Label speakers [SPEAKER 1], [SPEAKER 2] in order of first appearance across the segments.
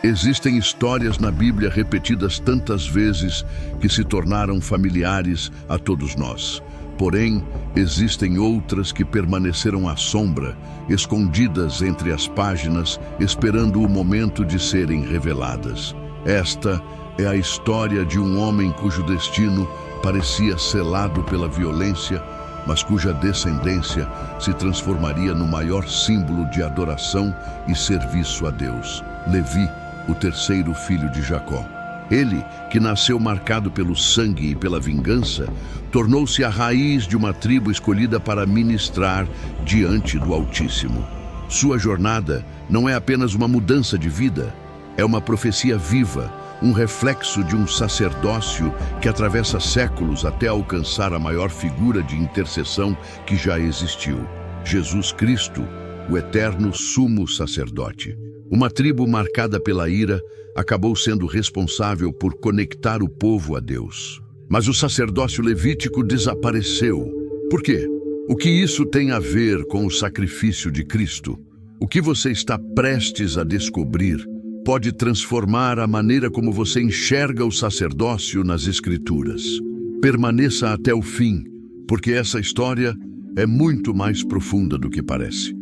[SPEAKER 1] Existem histórias na Bíblia repetidas tantas vezes que se tornaram familiares a todos nós. Porém, existem outras que permaneceram à sombra, escondidas entre as páginas, esperando o momento de serem reveladas. Esta é a história de um homem cujo destino parecia selado pela violência, mas cuja descendência se transformaria no maior símbolo de adoração e serviço a Deus. Levi, o terceiro filho de Jacó. Ele, que nasceu marcado pelo sangue e pela vingança, tornou-se a raiz de uma tribo escolhida para ministrar diante do Altíssimo. Sua jornada não é apenas uma mudança de vida, é uma profecia viva, um reflexo de um sacerdócio que atravessa séculos até alcançar a maior figura de intercessão que já existiu, Jesus Cristo, o eterno sumo sacerdote. Uma tribo marcada pela ira acabou sendo responsável por conectar o povo a Deus. Mas o sacerdócio levítico desapareceu. Por quê? O que isso tem a ver com o sacrifício de Cristo? O que você está prestes a descobrir pode transformar a maneira como você enxerga o sacerdócio nas Escrituras. Permaneça até o fim, porque essa história é muito mais profunda do que parece.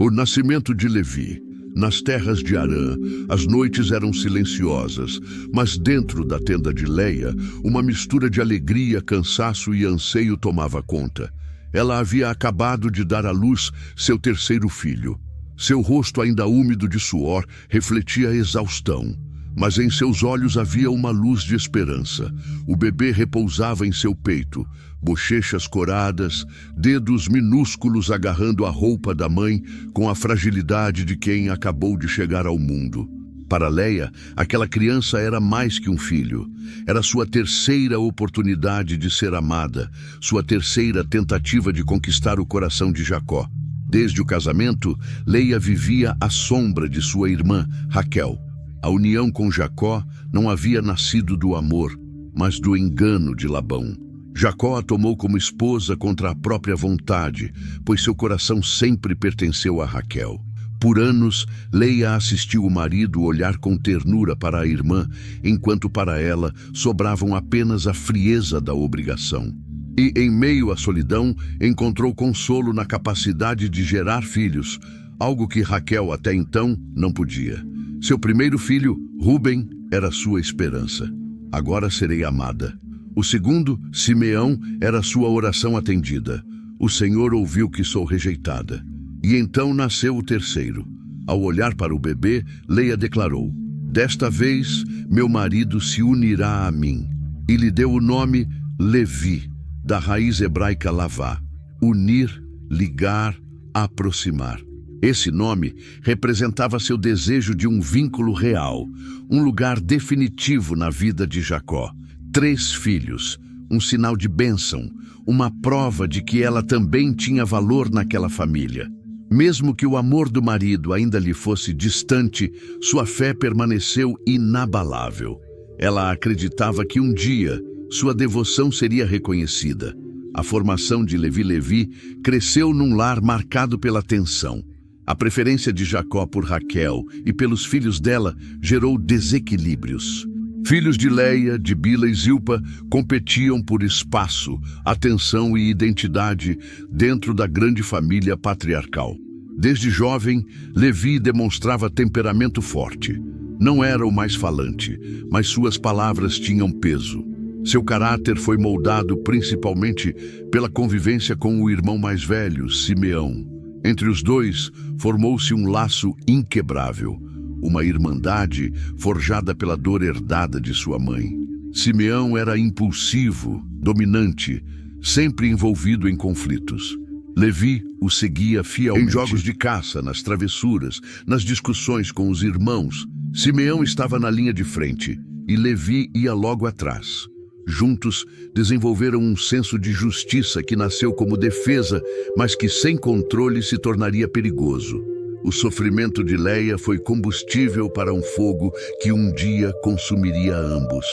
[SPEAKER 1] O nascimento de Levi. Nas terras de Arã, as noites eram silenciosas, mas dentro da tenda de Leia, uma mistura de alegria, cansaço e anseio tomava conta. Ela havia acabado de dar à luz seu terceiro filho. Seu rosto, ainda úmido de suor, refletia exaustão, mas em seus olhos havia uma luz de esperança. O bebê repousava em seu peito, bochechas coradas, dedos minúsculos agarrando a roupa da mãe com a fragilidade de quem acabou de chegar ao mundo. Para Leia, aquela criança era mais que um filho. Era sua terceira oportunidade de ser amada, sua terceira tentativa de conquistar o coração de Jacó. Desde o casamento, Leia vivia à sombra de sua irmã, Raquel. A união com Jacó não havia nascido do amor, mas do engano de Labão. Jacó a tomou como esposa contra a própria vontade, pois seu coração sempre pertenceu a Raquel. Por anos, Leia assistiu o marido olhar com ternura para a irmã, enquanto para ela sobravam apenas a frieza da obrigação. E, em meio à solidão, encontrou consolo na capacidade de gerar filhos, algo que Raquel até então não podia. Seu primeiro filho, Ruben, era sua esperança. Agora serei amada. O segundo, Simeão, era sua oração atendida. O Senhor ouviu que sou rejeitada. E então nasceu o terceiro. Ao olhar para o bebê, Leia declarou: desta vez, meu marido se unirá a mim. E lhe deu o nome Levi, da raiz hebraica lavá, unir, ligar, aproximar. Esse nome representava seu desejo de um vínculo real, um lugar definitivo na vida de Jacó. 3 filhos, um sinal de bênção, uma prova de que ela também tinha valor naquela família. Mesmo que o amor do marido ainda lhe fosse distante, sua fé permaneceu inabalável. Ela acreditava que um dia sua devoção seria reconhecida. A formação de Levi cresceu num lar marcado pela tensão. A preferência de Jacó por Raquel e pelos filhos dela gerou desequilíbrios. Filhos de Leia, de Bila e Zilpa competiam por espaço, atenção e identidade dentro da grande família patriarcal. Desde jovem, Levi demonstrava temperamento forte. Não era o mais falante, mas suas palavras tinham peso. Seu caráter foi moldado principalmente pela convivência com o irmão mais velho, Simeão. Entre os dois, formou-se um laço inquebrável, uma irmandade forjada pela dor herdada de sua mãe. Simeão era impulsivo, dominante, sempre envolvido em conflitos. Levi o seguia fielmente. Em jogos de caça, nas travessuras, nas discussões com os irmãos, Simeão estava na linha de frente e Levi ia logo atrás. Juntos, desenvolveram um senso de justiça que nasceu como defesa, mas que sem controle se tornaria perigoso. O sofrimento de Leia foi combustível para um fogo que um dia consumiria ambos.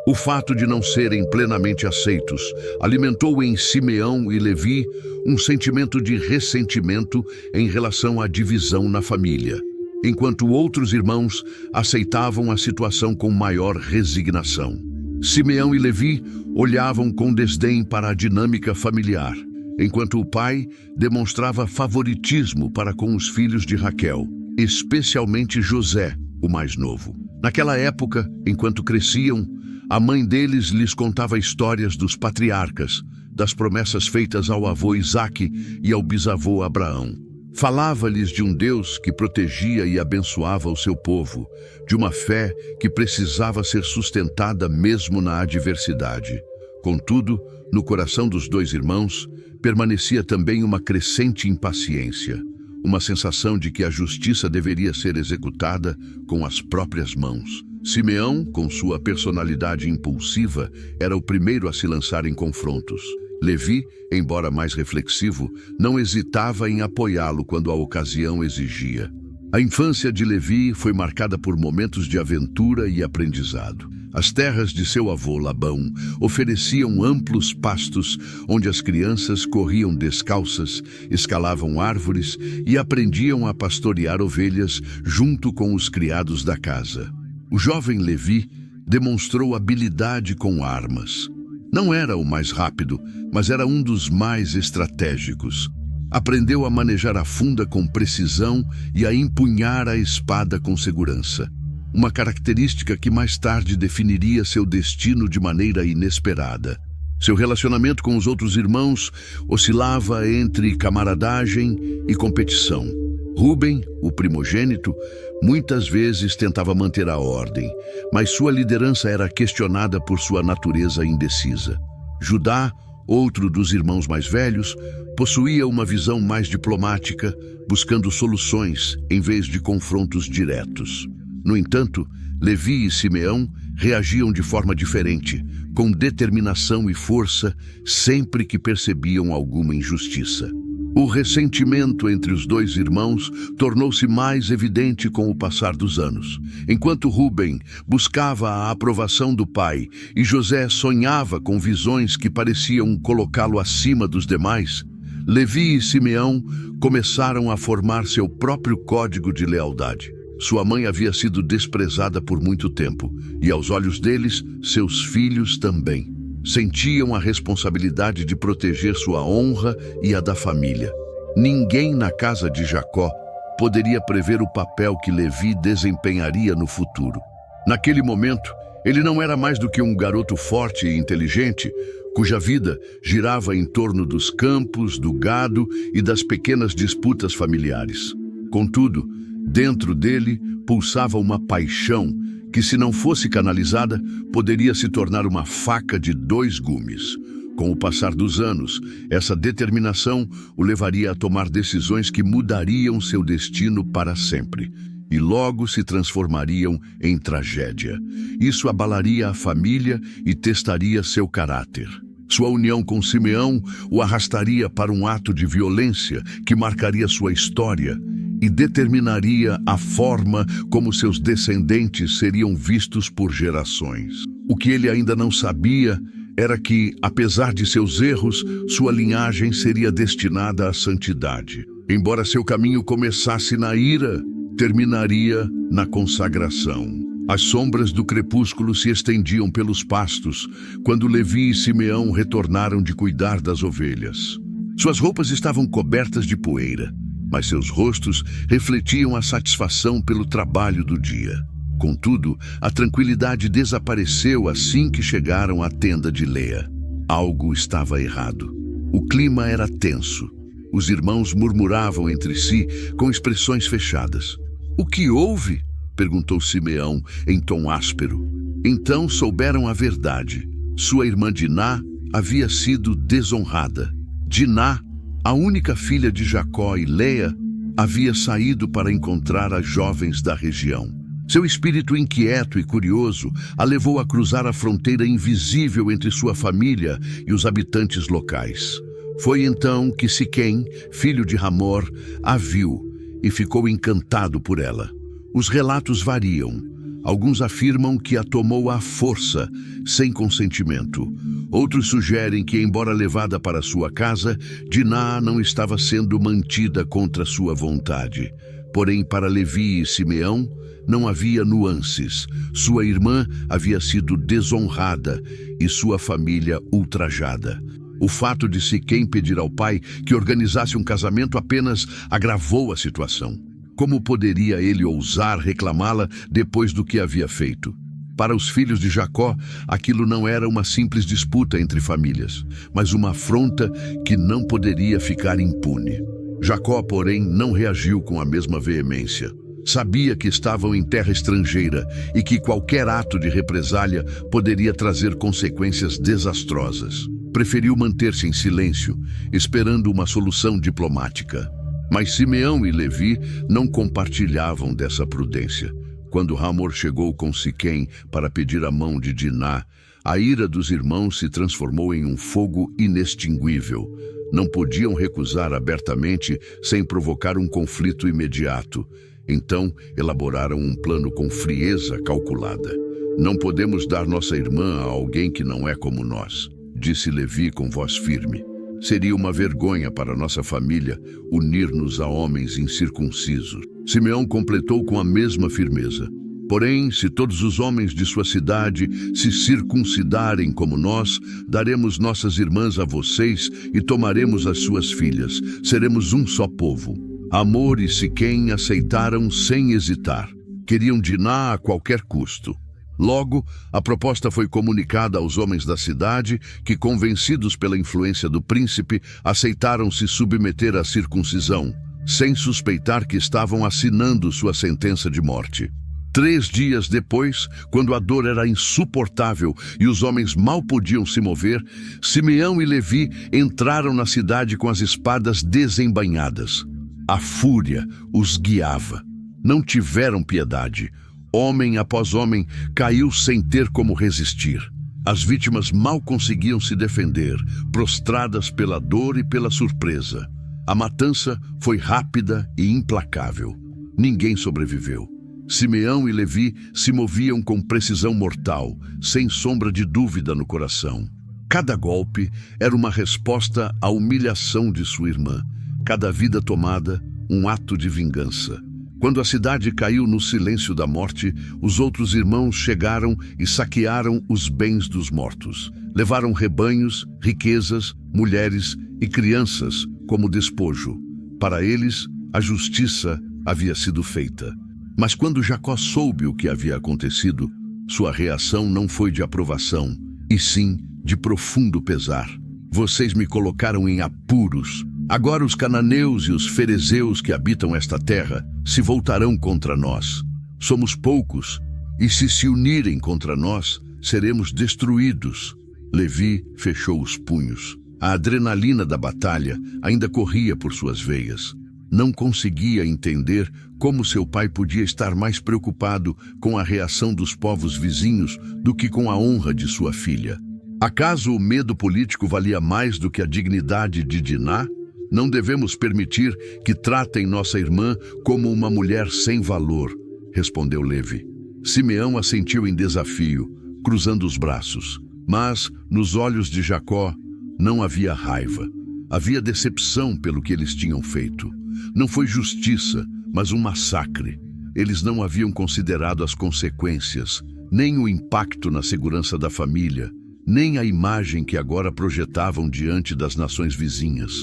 [SPEAKER 1] O fato de não serem plenamente aceitos alimentou em Simeão e Levi um sentimento de ressentimento em relação à divisão na família. enquanto outros irmãos aceitavam a situação com maior resignação. Simeão e Levi olhavam com desdém para a dinâmica familiar, enquanto o pai demonstrava favoritismo para com os filhos de Raquel, especialmente José, o mais novo. Naquela época, enquanto cresciam, a mãe deles lhes contava histórias dos patriarcas, das promessas feitas ao avô Isaque e ao bisavô Abraão. Falava-lhes de um Deus que protegia e abençoava o seu povo, de uma fé que precisava ser sustentada mesmo na adversidade. Contudo, no coração dos dois irmãos, permanecia também uma crescente impaciência, uma sensação de que a justiça deveria ser executada com as próprias mãos. Simeão, com sua personalidade impulsiva, era o primeiro a se lançar em confrontos. Levi, embora mais reflexivo, não hesitava em apoiá-lo quando a ocasião exigia. A infância de Levi foi marcada por momentos de aventura e aprendizado. As terras de seu avô Labão ofereciam amplos pastos onde as crianças corriam descalças, escalavam árvores e aprendiam a pastorear ovelhas junto com os criados da casa. O jovem Levi demonstrou habilidade com armas. Não era o mais rápido, mas era um dos mais estratégicos. Aprendeu a manejar a funda com precisão e a empunhar a espada com segurança. Uma característica que mais tarde definiria seu destino de maneira inesperada. Seu relacionamento com os outros irmãos oscilava entre camaradagem e competição. Rúben, o primogênito, muitas vezes tentava manter a ordem, mas sua liderança era questionada por sua natureza indecisa. Judá, outro dos irmãos mais velhos, possuía uma visão mais diplomática, buscando soluções em vez de confrontos diretos. No entanto, Levi e Simeão reagiam de forma diferente, com determinação e força, sempre que percebiam alguma injustiça. O ressentimento entre os dois irmãos tornou-se mais evidente com o passar dos anos. Enquanto Rúben buscava a aprovação do pai e José sonhava com visões que pareciam colocá-lo acima dos demais, Levi e Simeão começaram a formar seu próprio código de lealdade. Sua mãe havia sido desprezada por muito tempo, e aos olhos deles, seus filhos também. Sentiam a responsabilidade de proteger sua honra e a da família. Ninguém na casa de Jacó poderia prever o papel que Levi desempenharia no futuro. Naquele momento, ele não era mais do que um garoto forte e inteligente, cuja vida girava em torno dos campos, do gado e das pequenas disputas familiares. Contudo, dentro dele pulsava uma paixão que, se não fosse canalizada, poderia se tornar uma faca de dois gumes. Com o passar dos anos, essa determinação o levaria a tomar decisões que mudariam seu destino para sempre, e logo se transformariam em tragédia. Isso abalaria a família e testaria seu caráter. Sua união com Simeão o arrastaria para um ato de violência que marcaria sua história e determinaria a forma como seus descendentes seriam vistos por gerações. O que ele ainda não sabia era que, apesar de seus erros, sua linhagem seria destinada à santidade. Embora seu caminho começasse na ira, terminaria na consagração. As sombras do crepúsculo se estendiam pelos pastos quando Levi e Simeão retornaram de cuidar das ovelhas. Suas roupas estavam cobertas de poeira, mas seus rostos refletiam a satisfação pelo trabalho do dia. Contudo, a tranquilidade desapareceu assim que chegaram à tenda de Leia. Algo estava errado. O clima era tenso. Os irmãos murmuravam entre si com expressões fechadas. "O que houve?" perguntou Simeão em tom áspero. Então souberam a verdade. Sua irmã Diná havia sido desonrada. Diná, a única filha de Jacó e Leia, havia saído para encontrar as jovens da região. Seu espírito inquieto e curioso a levou a cruzar a fronteira invisível entre sua família e os habitantes locais. Foi então que Siquém, filho de Hamor, a viu e ficou encantado por ela. Os relatos variam. Alguns afirmam que a tomou à força, sem consentimento. Outros sugerem que, embora levada para sua casa, Diná não estava sendo mantida contra sua vontade. Porém, para Levi e Simeão, não havia nuances. Sua irmã havia sido desonrada e sua família ultrajada. O fato de Siquém pedir ao pai que organizasse um casamento apenas agravou a situação. Como poderia ele ousar reclamá-la depois do que havia feito? Para os filhos de Jacó, aquilo não era uma simples disputa entre famílias, mas uma afronta que não poderia ficar impune. Jacó, porém, não reagiu com a mesma veemência. Sabia que estavam em terra estrangeira e que qualquer ato de represália poderia trazer consequências desastrosas. Preferiu manter-se em silêncio, esperando uma solução diplomática. Mas Simeão e Levi não compartilhavam dessa prudência. Quando Hamor chegou com Siquém para pedir a mão de Diná, a ira dos irmãos se transformou em um fogo inextinguível. Não podiam recusar abertamente sem provocar um conflito imediato. Então, elaboraram um plano com frieza calculada. Não podemos dar nossa irmã a alguém que não é como nós, disse Levi com voz firme. Seria uma vergonha para nossa família unir-nos a homens incircuncisos. Simeão completou com a mesma firmeza. Porém, se todos os homens de sua cidade se circuncidarem como nós, daremos nossas irmãs a vocês e tomaremos as suas filhas. Seremos um só povo. Hamor e Siquém aceitaram sem hesitar. Queriam Diná a qualquer custo. Logo, a proposta foi comunicada aos homens da cidade, que, convencidos pela influência do príncipe, aceitaram se submeter à circuncisão, sem suspeitar que estavam assinando sua sentença de morte. 3 dias depois, quando a dor era insuportável e os homens mal podiam se mover, Simeão e Levi entraram na cidade com as espadas desembainhadas. A fúria os guiava. Não tiveram piedade. Homem após homem caiu sem ter como resistir. As vítimas mal conseguiam se defender, prostradas pela dor e pela surpresa. A matança foi rápida e implacável. Ninguém sobreviveu. Simeão e Levi se moviam com precisão mortal, sem sombra de dúvida no coração. Cada golpe era uma resposta à humilhação de sua irmã. Cada vida tomada, um ato de vingança. Quando a cidade caiu no silêncio da morte, os outros irmãos chegaram e saquearam os bens dos mortos. Levaram rebanhos, riquezas, mulheres e crianças como despojo. Para eles, a justiça havia sido feita. Mas quando Jacó soube o que havia acontecido, sua reação não foi de aprovação, e sim de profundo pesar. Vocês me colocaram em apuros. Agora os cananeus e os ferezeus que habitam esta terra se voltarão contra nós. Somos poucos, e se unirem contra nós, seremos destruídos. Levi fechou os punhos. A adrenalina da batalha ainda corria por suas veias. Não conseguia entender como seu pai podia estar mais preocupado com a reação dos povos vizinhos do que com a honra de sua filha. Acaso o medo político valia mais do que a dignidade de Diná? Não devemos permitir que tratem nossa irmã como uma mulher sem valor, respondeu Levi. Simeão assentiu em desafio, cruzando os braços. Mas, nos olhos de Jacó, não havia raiva. Havia decepção pelo que eles tinham feito. Não foi justiça, mas um massacre. Eles não haviam considerado as consequências, nem o impacto na segurança da família, nem a imagem que agora projetavam diante das nações vizinhas.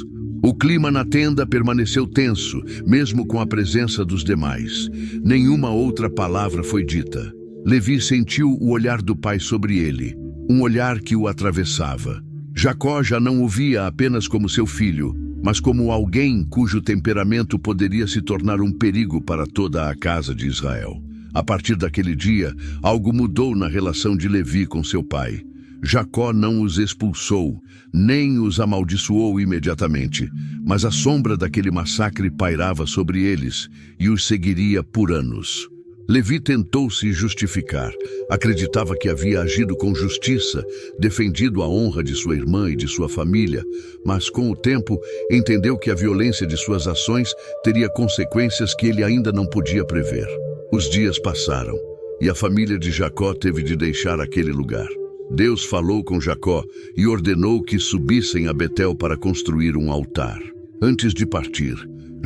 [SPEAKER 1] O clima na tenda permaneceu tenso, mesmo com a presença dos demais. Nenhuma outra palavra foi dita. Levi sentiu o olhar do pai sobre ele, um olhar que o atravessava. Jacó já não o via apenas como seu filho, mas como alguém cujo temperamento poderia se tornar um perigo para toda a casa de Israel. A partir daquele dia, algo mudou na relação de Levi com seu pai. Jacó não os expulsou, nem os amaldiçoou imediatamente, mas a sombra daquele massacre pairava sobre eles e os seguiria por anos. Levi tentou se justificar. Acreditava que havia agido com justiça, defendido a honra de sua irmã e de sua família, mas com o tempo entendeu que a violência de suas ações teria consequências que ele ainda não podia prever. Os dias passaram e a família de Jacó teve de deixar aquele lugar. Deus falou com Jacó e ordenou que subissem a Betel para construir um altar. Antes de partir,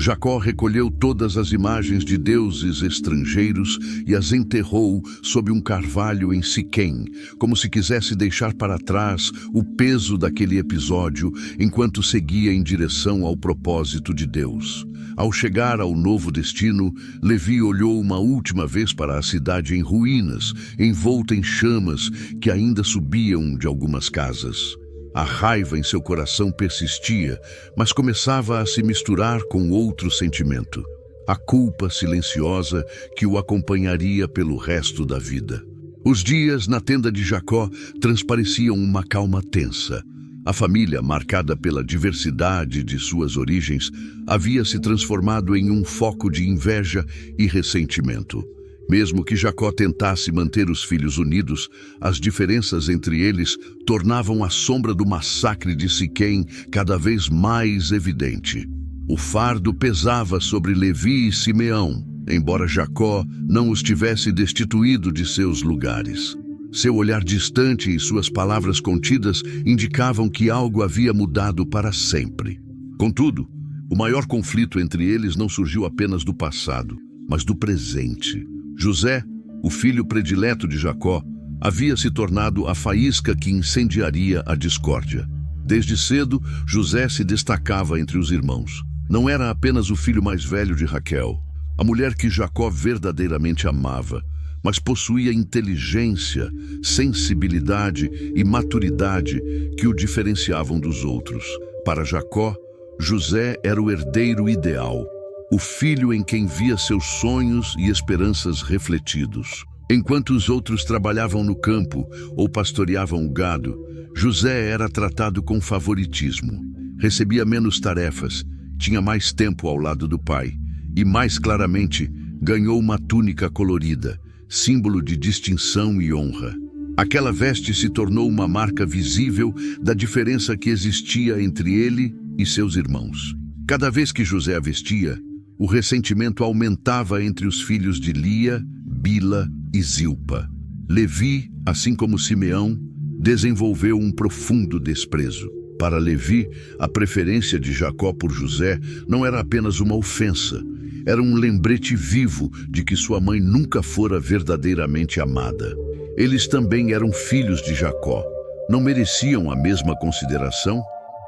[SPEAKER 1] Jacó recolheu todas as imagens de deuses estrangeiros e as enterrou sob um carvalho em Siquém, como se quisesse deixar para trás o peso daquele episódio enquanto seguia em direção ao propósito de Deus. Ao chegar ao novo destino, Levi olhou uma última vez para a cidade em ruínas, envolta em chamas que ainda subiam de algumas casas. A raiva em seu coração persistia, mas começava a se misturar com outro sentimento: a culpa silenciosa que o acompanharia pelo resto da vida. Os dias na tenda de Jacó transpareciam uma calma tensa. A família, marcada pela diversidade de suas origens, havia se transformado em um foco de inveja e ressentimento. Mesmo que Jacó tentasse manter os filhos unidos, as diferenças entre eles tornavam a sombra do massacre de Siquém cada vez mais evidente. O fardo pesava sobre Levi e Simeão, embora Jacó não os tivesse destituído de seus lugares. Seu olhar distante e suas palavras contidas indicavam que algo havia mudado para sempre. Contudo, o maior conflito entre eles não surgiu apenas do passado, mas do presente. José, o filho predileto de Jacó, havia se tornado a faísca que incendiaria a discórdia. Desde cedo, José se destacava entre os irmãos. Não era apenas o filho mais velho de Raquel, a mulher que Jacó verdadeiramente amava, mas possuía inteligência, sensibilidade e maturidade que o diferenciavam dos outros. Para Jacó, José era o herdeiro ideal, o filho em quem via seus sonhos e esperanças refletidos. Enquanto os outros trabalhavam no campo ou pastoreavam o gado, José era tratado com favoritismo. Recebia menos tarefas, tinha mais tempo ao lado do pai e, mais claramente, ganhou uma túnica colorida, símbolo de distinção e honra. Aquela veste se tornou uma marca visível da diferença que existia entre ele e seus irmãos. Cada vez que José a vestia, o ressentimento aumentava entre os filhos de Lia, Bila e Zilpa. Levi, assim como Simeão, desenvolveu um profundo desprezo. Para Levi, a preferência de Jacó por José não era apenas uma ofensa, era um lembrete vivo de que sua mãe nunca fora verdadeiramente amada. Eles também eram filhos de Jacó. Não mereciam a mesma consideração?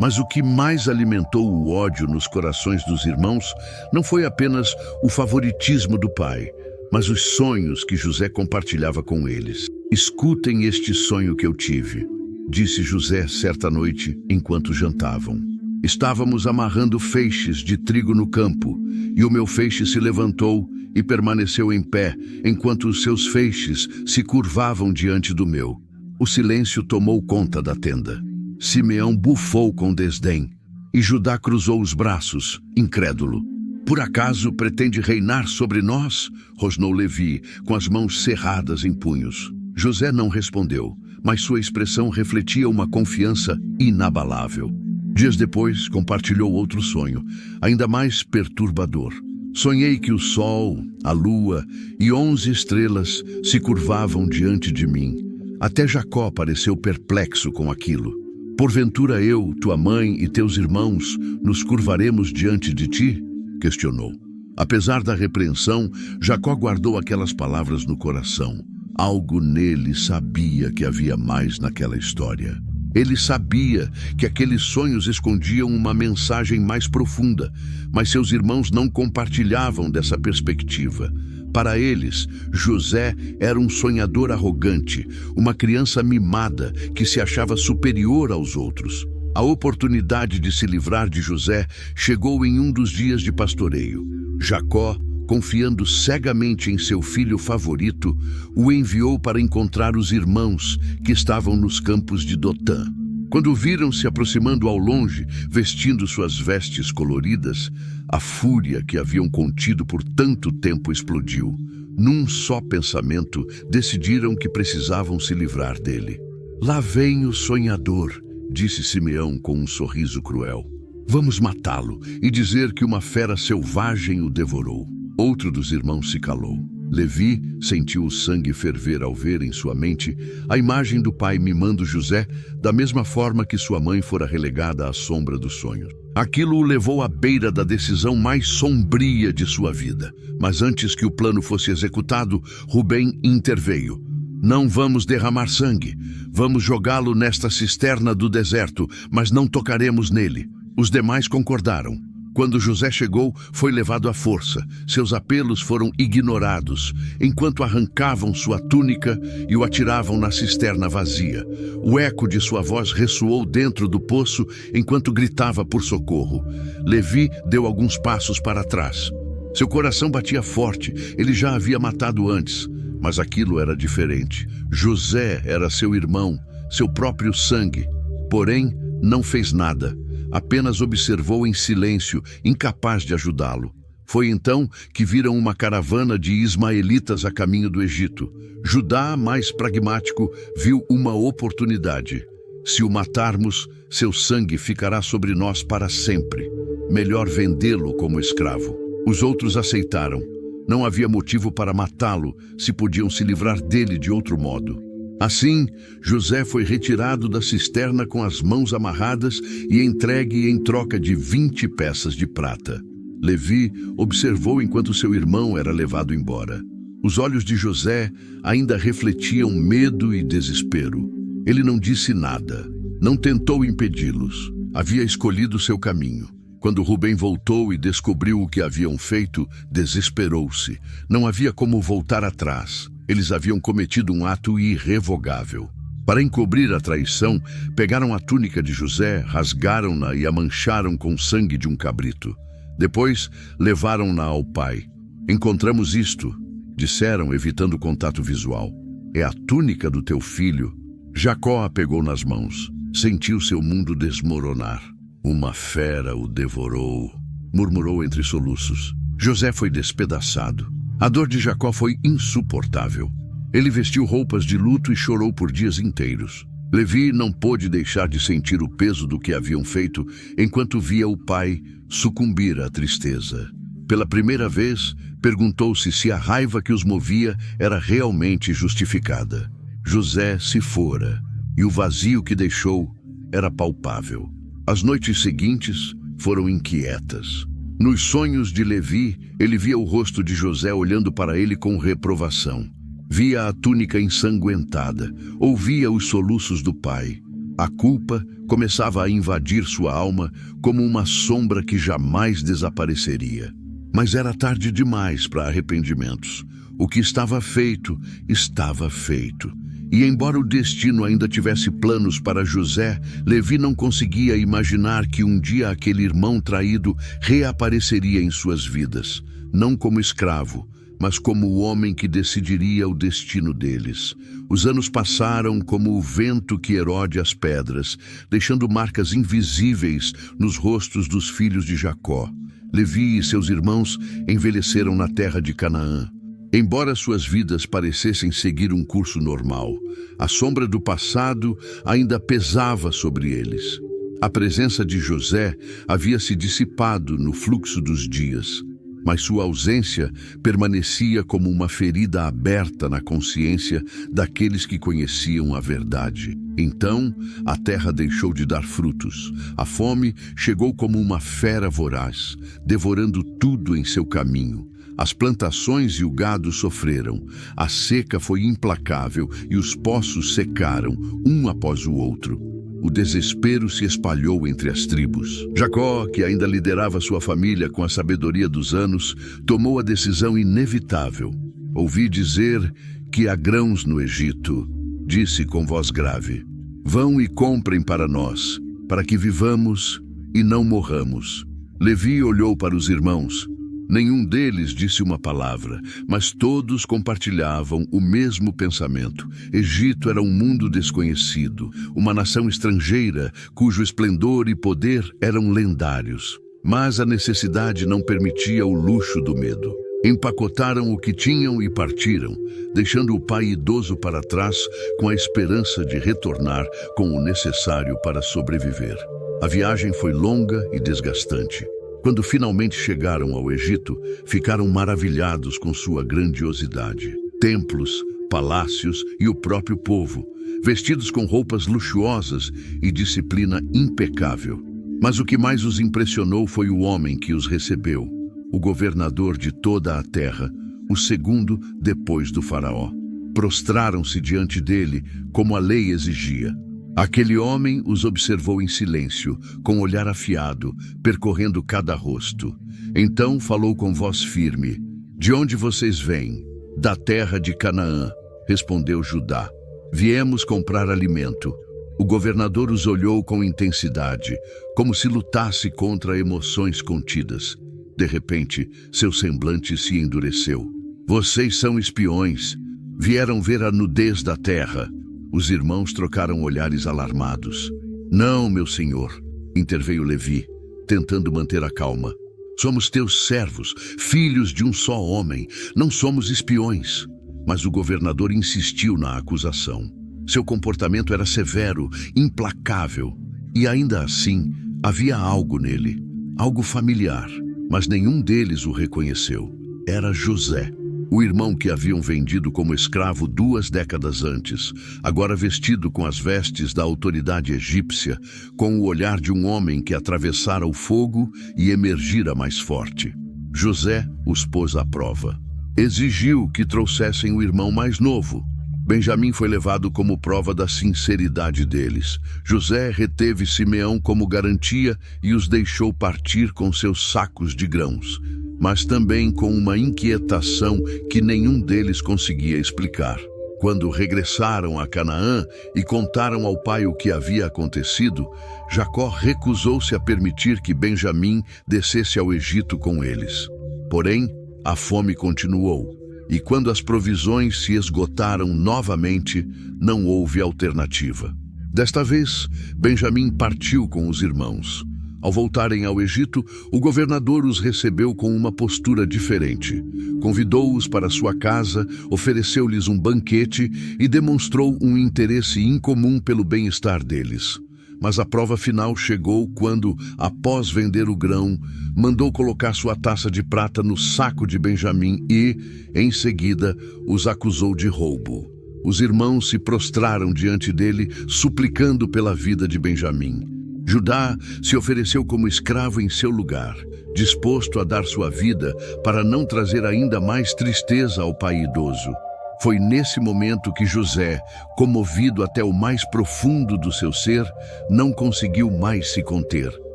[SPEAKER 1] Mas o que mais alimentou o ódio nos corações dos irmãos não foi apenas o favoritismo do pai, mas os sonhos que José compartilhava com eles. "Escutem este sonho que eu tive", disse José certa noite enquanto jantavam. "Estávamos amarrando feixes de trigo no campo, e o meu feixe se levantou e permaneceu em pé, enquanto os seus feixes se curvavam diante do meu. O silêncio tomou conta da tenda. Simeão bufou com desdém, e Judá cruzou os braços, incrédulo. "Por acaso pretende reinar sobre nós?", rosnou Levi, com as mãos cerradas em punhos. José não respondeu, mas sua expressão refletia uma confiança inabalável. Dias depois, compartilhou outro sonho, ainda mais perturbador. "Sonhei que o sol, a lua e 11 estrelas se curvavam diante de mim. Até Jacó pareceu perplexo com aquilo. Porventura eu, tua mãe e teus irmãos nos curvaremos diante de ti?", questionou. Apesar da repreensão, Jacó guardou aquelas palavras no coração. Algo nele sabia que havia mais naquela história. Ele sabia que aqueles sonhos escondiam uma mensagem mais profunda, mas seus irmãos não compartilhavam dessa perspectiva. Para eles, José era um sonhador arrogante, uma criança mimada que se achava superior aos outros. A oportunidade de se livrar de José chegou em um dos dias de pastoreio. Jacó, confiando cegamente em seu filho favorito, o enviou para encontrar os irmãos que estavam nos campos de Dotã. Quando o viram se aproximando ao longe, vestindo suas vestes coloridas, a fúria que haviam contido por tanto tempo explodiu. Num só pensamento, decidiram que precisavam se livrar dele. "Lá vem o sonhador", disse Simeão com um sorriso cruel. "Vamos matá-lo e dizer que uma fera selvagem o devorou." Outro dos irmãos se calou. Levi sentiu o sangue ferver ao ver em sua mente a imagem do pai mimando José da mesma forma que sua mãe fora relegada à sombra dos sonhos. Aquilo o levou à beira da decisão mais sombria de sua vida. Mas antes que o plano fosse executado, Rubem interveio. Não vamos derramar sangue. Vamos jogá-lo nesta cisterna do deserto, mas não tocaremos nele. Os demais concordaram. Quando José chegou, foi levado à força. Seus apelos foram ignorados, enquanto arrancavam sua túnica e o atiravam na cisterna vazia. O eco de sua voz ressoou dentro do poço enquanto gritava por socorro. Levi deu alguns passos para trás. Seu coração batia forte, ele já havia matado antes, mas aquilo era diferente. José era seu irmão, seu próprio sangue. Porém, não fez nada. Apenas observou em silêncio, incapaz de ajudá-lo. Foi então que viram uma caravana de ismaelitas a caminho do Egito. Judá, mais pragmático, viu uma oportunidade. Se o matarmos, seu sangue ficará sobre nós para sempre. Melhor vendê-lo como escravo. Os outros aceitaram. Não havia motivo para matá-lo, se podiam se livrar dele de outro modo. Assim, José foi retirado da cisterna com as mãos amarradas e entregue em troca de 20 peças de prata. Levi observou enquanto seu irmão era levado embora. Os olhos de José ainda refletiam medo e desespero. Ele não disse nada, não tentou impedi-los. Havia escolhido seu caminho. Quando Rubem voltou e descobriu o que haviam feito, desesperou-se. Não havia como voltar atrás. Eles haviam cometido um ato irrevogável. Para encobrir a traição, pegaram a túnica de José, rasgaram-na e a mancharam com o sangue de um cabrito. Depois, levaram-na ao pai. Encontramos isto, disseram, evitando contato visual. É a túnica do teu filho. Jacó a pegou nas mãos. Sentiu seu mundo desmoronar. Uma fera o devorou, murmurou entre soluços. José foi despedaçado. A dor de Jacó foi insuportável. Ele vestiu roupas de luto e chorou por dias inteiros. Levi não pôde deixar de sentir o peso do que haviam feito enquanto via o pai sucumbir à tristeza. Pela primeira vez, perguntou-se se a raiva que os movia era realmente justificada. José se fora, e o vazio que deixou era palpável. As noites seguintes foram inquietas. Nos sonhos de Levi, ele via o rosto de José olhando para ele com reprovação. Via a túnica ensanguentada, ouvia os soluços do pai. A culpa começava a invadir sua alma como uma sombra que jamais desapareceria. Mas era tarde demais para arrependimentos. O que estava feito, estava feito. E embora o destino ainda tivesse planos para José, Levi não conseguia imaginar que um dia aquele irmão traído reapareceria em suas vidas, não como escravo, mas como o homem que decidiria o destino deles. Os anos passaram como o vento que erode as pedras, deixando marcas invisíveis nos rostos dos filhos de Jacó. Levi e seus irmãos envelheceram na terra de Canaã. Embora suas vidas parecessem seguir um curso normal, a sombra do passado ainda pesava sobre eles. A presença de José havia se dissipado no fluxo dos dias, mas sua ausência permanecia como uma ferida aberta na consciência daqueles que conheciam a verdade. Então, a terra deixou de dar frutos. A fome chegou como uma fera voraz, devorando tudo em seu caminho. As plantações e o gado sofreram, a seca foi implacável e os poços secaram, um após o outro. O desespero se espalhou entre as tribos. Jacó, que ainda liderava sua família com a sabedoria dos anos, tomou a decisão inevitável. Ouvi dizer que há grãos no Egito, disse com voz grave. Vão e comprem para nós, para que vivamos e não morramos. Levi olhou para os irmãos. Nenhum deles disse uma palavra, mas todos compartilhavam o mesmo pensamento. Egito era um mundo desconhecido, uma nação estrangeira cujo esplendor e poder eram lendários. Mas a necessidade não permitia o luxo do medo. Empacotaram o que tinham e partiram, deixando o pai idoso para trás com a esperança de retornar com o necessário para sobreviver. A viagem foi longa e desgastante. Quando finalmente chegaram ao Egito, ficaram maravilhados com sua grandiosidade. Templos, palácios e o próprio povo, vestidos com roupas luxuosas e disciplina impecável. Mas o que mais os impressionou foi o homem que os recebeu, o governador de toda a terra, o segundo depois do faraó. Prostraram-se diante dele, como a lei exigia. Aquele homem os observou em silêncio, com olhar afiado, percorrendo cada rosto. Então falou com voz firme: "De onde vocês vêm?" "Da terra de Canaã", respondeu Judá. "Viemos comprar alimento." O governador os olhou com intensidade, como se lutasse contra emoções contidas. De repente, seu semblante se endureceu. "Vocês são espiões. Vieram ver a nudez da terra." Os irmãos trocaram olhares alarmados. "Não, meu senhor", interveio Levi, tentando manter a calma. "Somos teus servos, filhos de um só homem. Não somos espiões." Mas o governador insistiu na acusação. Seu comportamento era severo, implacável. E ainda assim, havia algo nele, algo familiar. Mas nenhum deles o reconheceu. Era José, o irmão que haviam vendido como escravo 2 décadas antes, agora vestido com as vestes da autoridade egípcia, com o olhar de um homem que atravessara o fogo e emergira mais forte. José os pôs à prova. Exigiu que trouxessem o irmão mais novo. Benjamim foi levado como prova da sinceridade deles. José reteve Simeão como garantia e os deixou partir com seus sacos de grãos, mas também com uma inquietação que nenhum deles conseguia explicar. Quando regressaram a Canaã e contaram ao pai o que havia acontecido, Jacó recusou-se a permitir que Benjamim descesse ao Egito com eles. Porém, a fome continuou. E quando as provisões se esgotaram novamente, não houve alternativa. Desta vez, Benjamim partiu com os irmãos. Ao voltarem ao Egito, o governador os recebeu com uma postura diferente. Convidou-os para sua casa, ofereceu-lhes um banquete e demonstrou um interesse incomum pelo bem-estar deles. Mas a prova final chegou quando, após vender o grão, mandou colocar sua taça de prata no saco de Benjamim e, em seguida, os acusou de roubo. Os irmãos se prostraram diante dele, suplicando pela vida de Benjamim. Judá se ofereceu como escravo em seu lugar, disposto a dar sua vida para não trazer ainda mais tristeza ao pai idoso. Foi nesse momento que José, comovido até o mais profundo do seu ser, não conseguiu mais se conter.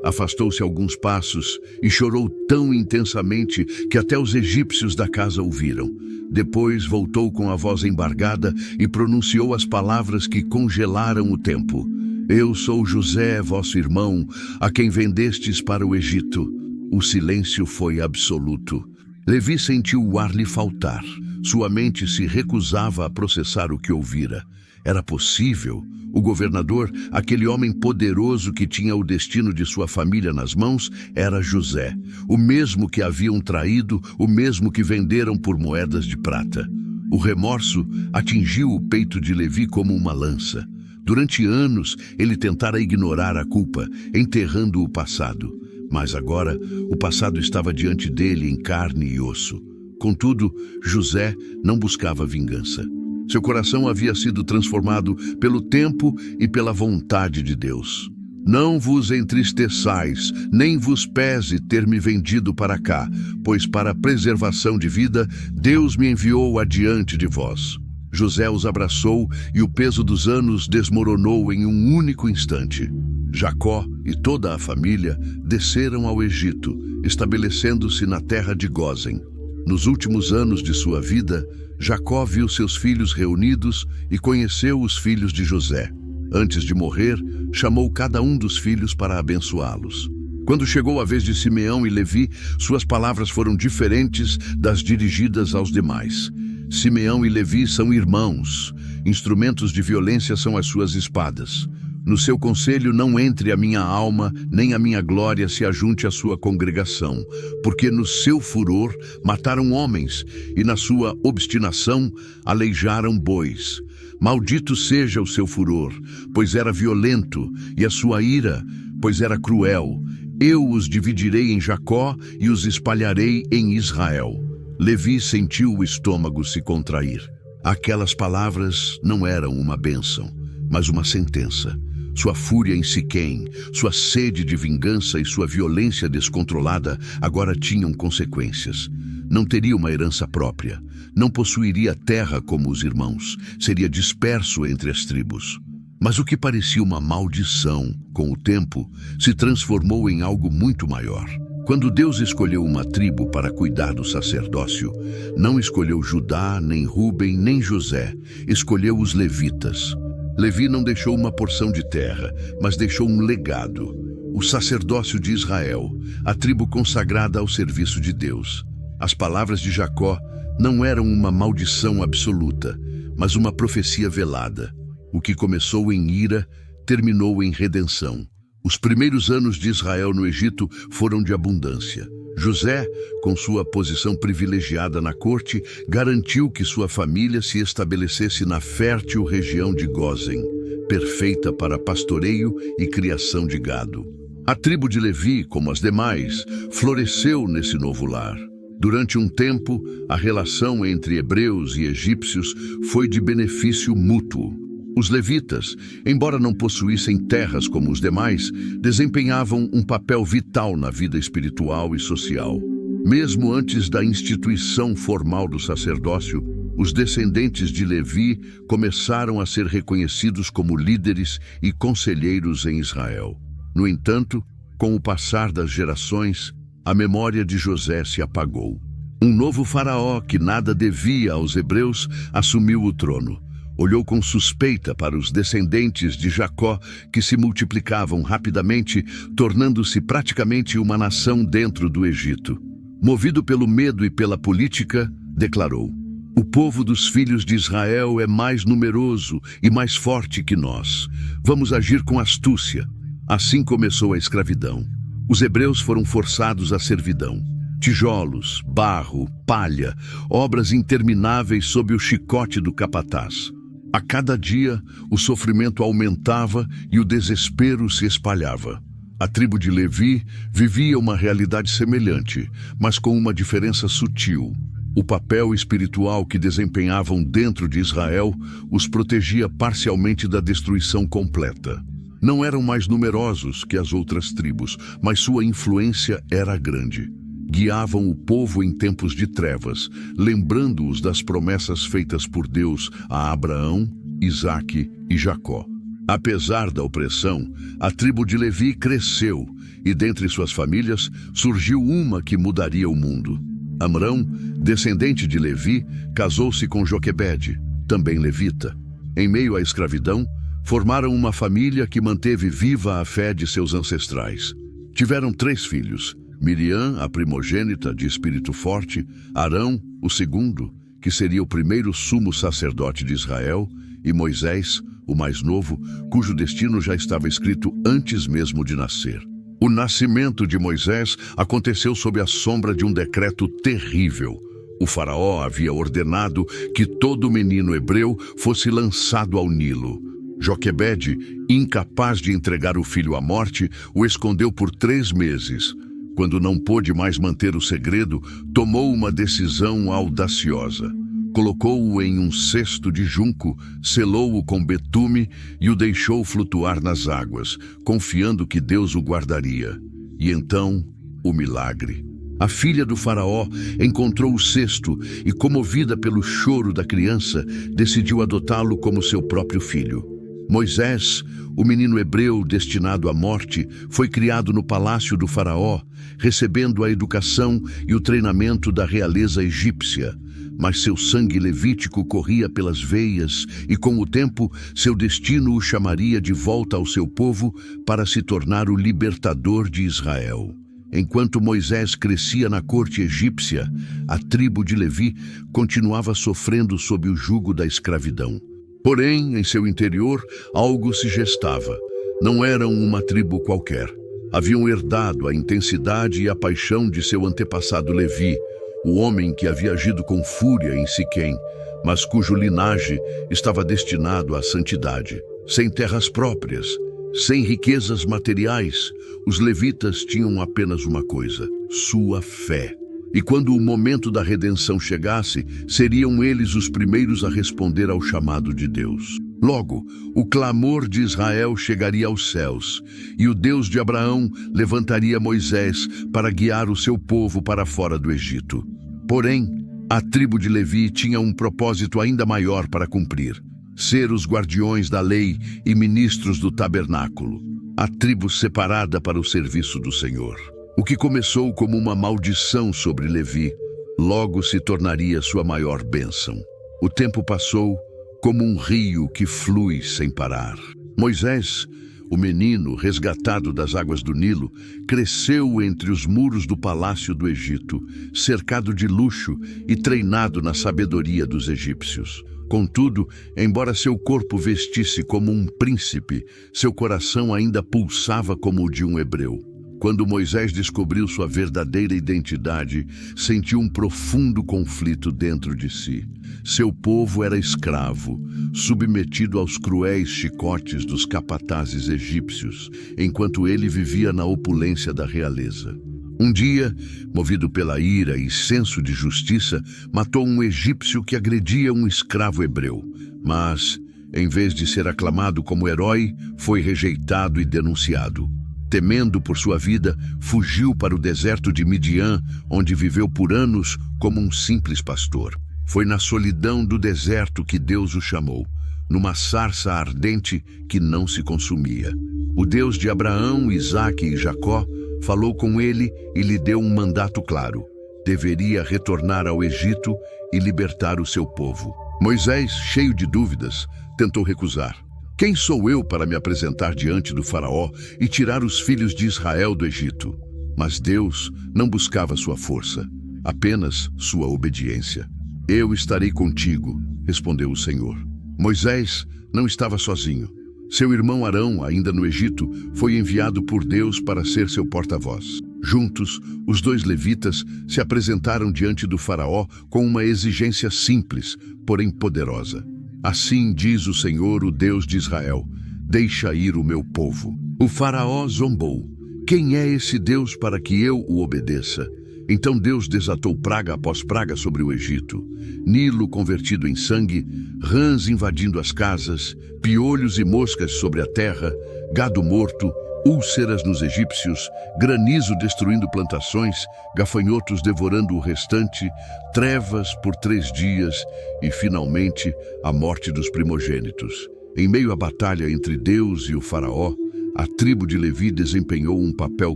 [SPEAKER 1] Afastou-se alguns passos e chorou tão intensamente que até os egípcios da casa o viram. Depois voltou com a voz embargada e pronunciou as palavras que congelaram o tempo. "Eu sou José, vosso irmão, a quem vendestes para o Egito." O silêncio foi absoluto. Levi sentiu o ar lhe faltar. Sua mente se recusava a processar o que ouvira. Era possível? O governador, aquele homem poderoso que tinha o destino de sua família nas mãos, era José, o mesmo que haviam traído, o mesmo que venderam por moedas de prata. O remorso atingiu o peito de Levi como uma lança. Durante anos, ele tentara ignorar a culpa, enterrando o passado. Mas agora, o passado estava diante dele em carne e osso. Contudo, José não buscava vingança. Seu coração havia sido transformado pelo tempo e pela vontade de Deus. "Não vos entristeçais, nem vos pese ter me vendido para cá, pois para a preservação de vida, Deus me enviou adiante de vós." José os abraçou e o peso dos anos desmoronou em um único instante. Jacó e toda a família desceram ao Egito, estabelecendo-se na terra de Gósen. Nos últimos anos de sua vida, Jacó viu seus filhos reunidos e conheceu os filhos de José. Antes de morrer, chamou cada um dos filhos para abençoá-los. Quando chegou a vez de Simeão e Levi, suas palavras foram diferentes das dirigidas aos demais. Simeão e Levi são irmãos. Instrumentos de violência são as suas espadas. No seu conselho não entre a minha alma, nem a minha glória se ajunte à sua congregação, porque no seu furor mataram homens, e na sua obstinação aleijaram bois. Maldito seja o seu furor, pois era violento, e a sua ira, pois era cruel. Eu os dividirei em Jacó e os espalharei em Israel. Levi sentiu o estômago se contrair. Aquelas palavras não eram uma bênção, mas uma sentença. Sua fúria em Siquém, sua sede de vingança e sua violência descontrolada agora tinham consequências. Não teria uma herança própria, não possuiria terra como os irmãos, seria disperso entre as tribos. Mas o que parecia uma maldição, com o tempo, se transformou em algo muito maior. Quando Deus escolheu uma tribo para cuidar do sacerdócio, não escolheu Judá, nem Rúben, nem José, escolheu os levitas. Levi não deixou uma porção de terra, mas deixou um legado. O sacerdócio de Israel, a tribo consagrada ao serviço de Deus. As palavras de Jacó não eram uma maldição absoluta, mas uma profecia velada. O que começou em ira, terminou em redenção. Os primeiros anos de Israel no Egito foram de abundância. José, com sua posição privilegiada na corte, garantiu que sua família se estabelecesse na fértil região de Gósen, perfeita para pastoreio e criação de gado. A tribo de Levi, como as demais, floresceu nesse novo lar. Durante um tempo, a relação entre hebreus e egípcios foi de benefício mútuo. Os levitas, embora não possuíssem terras como os demais, desempenhavam um papel vital na vida espiritual e social. Mesmo antes da instituição formal do sacerdócio, os descendentes de Levi começaram a ser reconhecidos como líderes e conselheiros em Israel. No entanto, com o passar das gerações, a memória de José se apagou. Um novo faraó, que nada devia aos hebreus, assumiu o trono. Olhou com suspeita para os descendentes de Jacó, que se multiplicavam rapidamente, tornando-se praticamente uma nação dentro do Egito. Movido pelo medo e pela política, declarou: "O povo dos filhos de Israel é mais numeroso e mais forte que nós. Vamos agir com astúcia." Assim começou a escravidão. Os hebreus foram forçados à servidão. Tijolos, barro, palha, obras intermináveis sob o chicote do capataz. A cada dia, o sofrimento aumentava e o desespero se espalhava. A tribo de Levi vivia uma realidade semelhante, mas com uma diferença sutil. O papel espiritual que desempenhavam dentro de Israel os protegia parcialmente da destruição completa. Não eram mais numerosos que as outras tribos, mas sua influência era grande. Guiavam o povo em tempos de trevas, lembrando-os das promessas feitas por Deus a Abraão, Isaque e Jacó. Apesar da opressão, a tribo de Levi cresceu e dentre suas famílias surgiu uma que mudaria o mundo. Amrão, descendente de Levi, casou-se com Joquebede, também levita. Em meio à escravidão, formaram uma família que manteve viva a fé de seus ancestrais. Tiveram 3 filhos: Miriam, a primogênita de espírito forte, Arão, o segundo, que seria o primeiro sumo sacerdote de Israel, e Moisés, o mais novo, cujo destino já estava escrito antes mesmo de nascer. O nascimento de Moisés aconteceu sob a sombra de um decreto terrível. O faraó havia ordenado que todo menino hebreu fosse lançado ao Nilo. Joquebede, incapaz de entregar o filho à morte, o escondeu por 3 meses. Quando não pôde mais manter o segredo, tomou uma decisão audaciosa. Colocou-o em um cesto de junco, selou-o com betume e o deixou flutuar nas águas, confiando que Deus o guardaria. E então, o milagre. A filha do faraó encontrou o cesto e, comovida pelo choro da criança, decidiu adotá-lo como seu próprio filho. Moisés, o menino hebreu destinado à morte, foi criado no palácio do faraó, recebendo a educação e o treinamento da realeza egípcia. Mas seu sangue levítico corria pelas veias e, com o tempo, seu destino o chamaria de volta ao seu povo para se tornar o libertador de Israel. Enquanto Moisés crescia na corte egípcia, a tribo de Levi continuava sofrendo sob o jugo da escravidão. Porém, em seu interior, algo se gestava. Não eram uma tribo qualquer. Haviam herdado a intensidade e a paixão de seu antepassado Levi, o homem que havia agido com fúria em Siquém, mas cujo linhagem estava destinado à santidade. Sem terras próprias, Sem riquezas materiais, os levitas tinham apenas uma coisa: sua fé. E quando o momento da redenção chegasse, seriam eles os primeiros a responder ao chamado de Deus. Logo, o clamor de Israel chegaria aos céus, e o Deus de Abraão levantaria Moisés para guiar o seu povo para fora do Egito. Porém, a tribo de Levi tinha um propósito ainda maior para cumprir: ser os guardiões da lei e ministros do tabernáculo, a tribo separada para o serviço do Senhor. O que começou como uma maldição sobre Levi, logo se tornaria sua maior bênção. O tempo passou como um rio que flui sem parar. Moisés, o menino resgatado das águas do Nilo, cresceu entre os muros do palácio do Egito, cercado de luxo e treinado na sabedoria dos egípcios. Contudo, embora seu corpo vestisse como um príncipe, seu coração ainda pulsava como o de um hebreu. Quando Moisés descobriu sua verdadeira identidade, sentiu um profundo conflito dentro de si. Seu povo era escravo, submetido aos cruéis chicotes dos capatazes egípcios, enquanto ele vivia na opulência da realeza. Um dia, movido pela ira e senso de justiça, matou um egípcio que agredia um escravo hebreu. Mas, em vez de ser aclamado como herói, foi rejeitado e denunciado. Temendo por sua vida, fugiu para o deserto de Midian, onde viveu por anos como um simples pastor. Foi na solidão do deserto que Deus o chamou, numa sarça ardente que não se consumia. O Deus de Abraão, Isaque e Jacó falou com ele e lhe deu um mandato claro: deveria retornar ao Egito e libertar o seu povo. Moisés, cheio de dúvidas, tentou recusar. Quem sou eu para me apresentar diante do faraó e tirar os filhos de Israel do Egito? Mas Deus não buscava sua força, apenas sua obediência. Eu estarei contigo, respondeu o Senhor. Moisés não estava sozinho. Seu irmão Arão, ainda no Egito, foi enviado por Deus para ser seu porta-voz. Juntos, os dois levitas se apresentaram diante do faraó com uma exigência simples, porém poderosa. Assim diz o Senhor, o Deus de Israel: deixa ir o meu povo. O faraó zombou. Quem é esse Deus para que eu o obedeça? Então Deus desatou praga após praga sobre o Egito: Nilo convertido em sangue, rãs invadindo as casas, piolhos e moscas sobre a terra, gado morto, úlceras nos egípcios, granizo destruindo plantações, gafanhotos devorando o restante, trevas por 3 dias e, finalmente, a morte dos primogênitos. Em meio à batalha entre Deus e o faraó, a tribo de Levi desempenhou um papel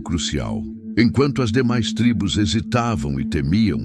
[SPEAKER 1] crucial. Enquanto as demais tribos hesitavam e temiam,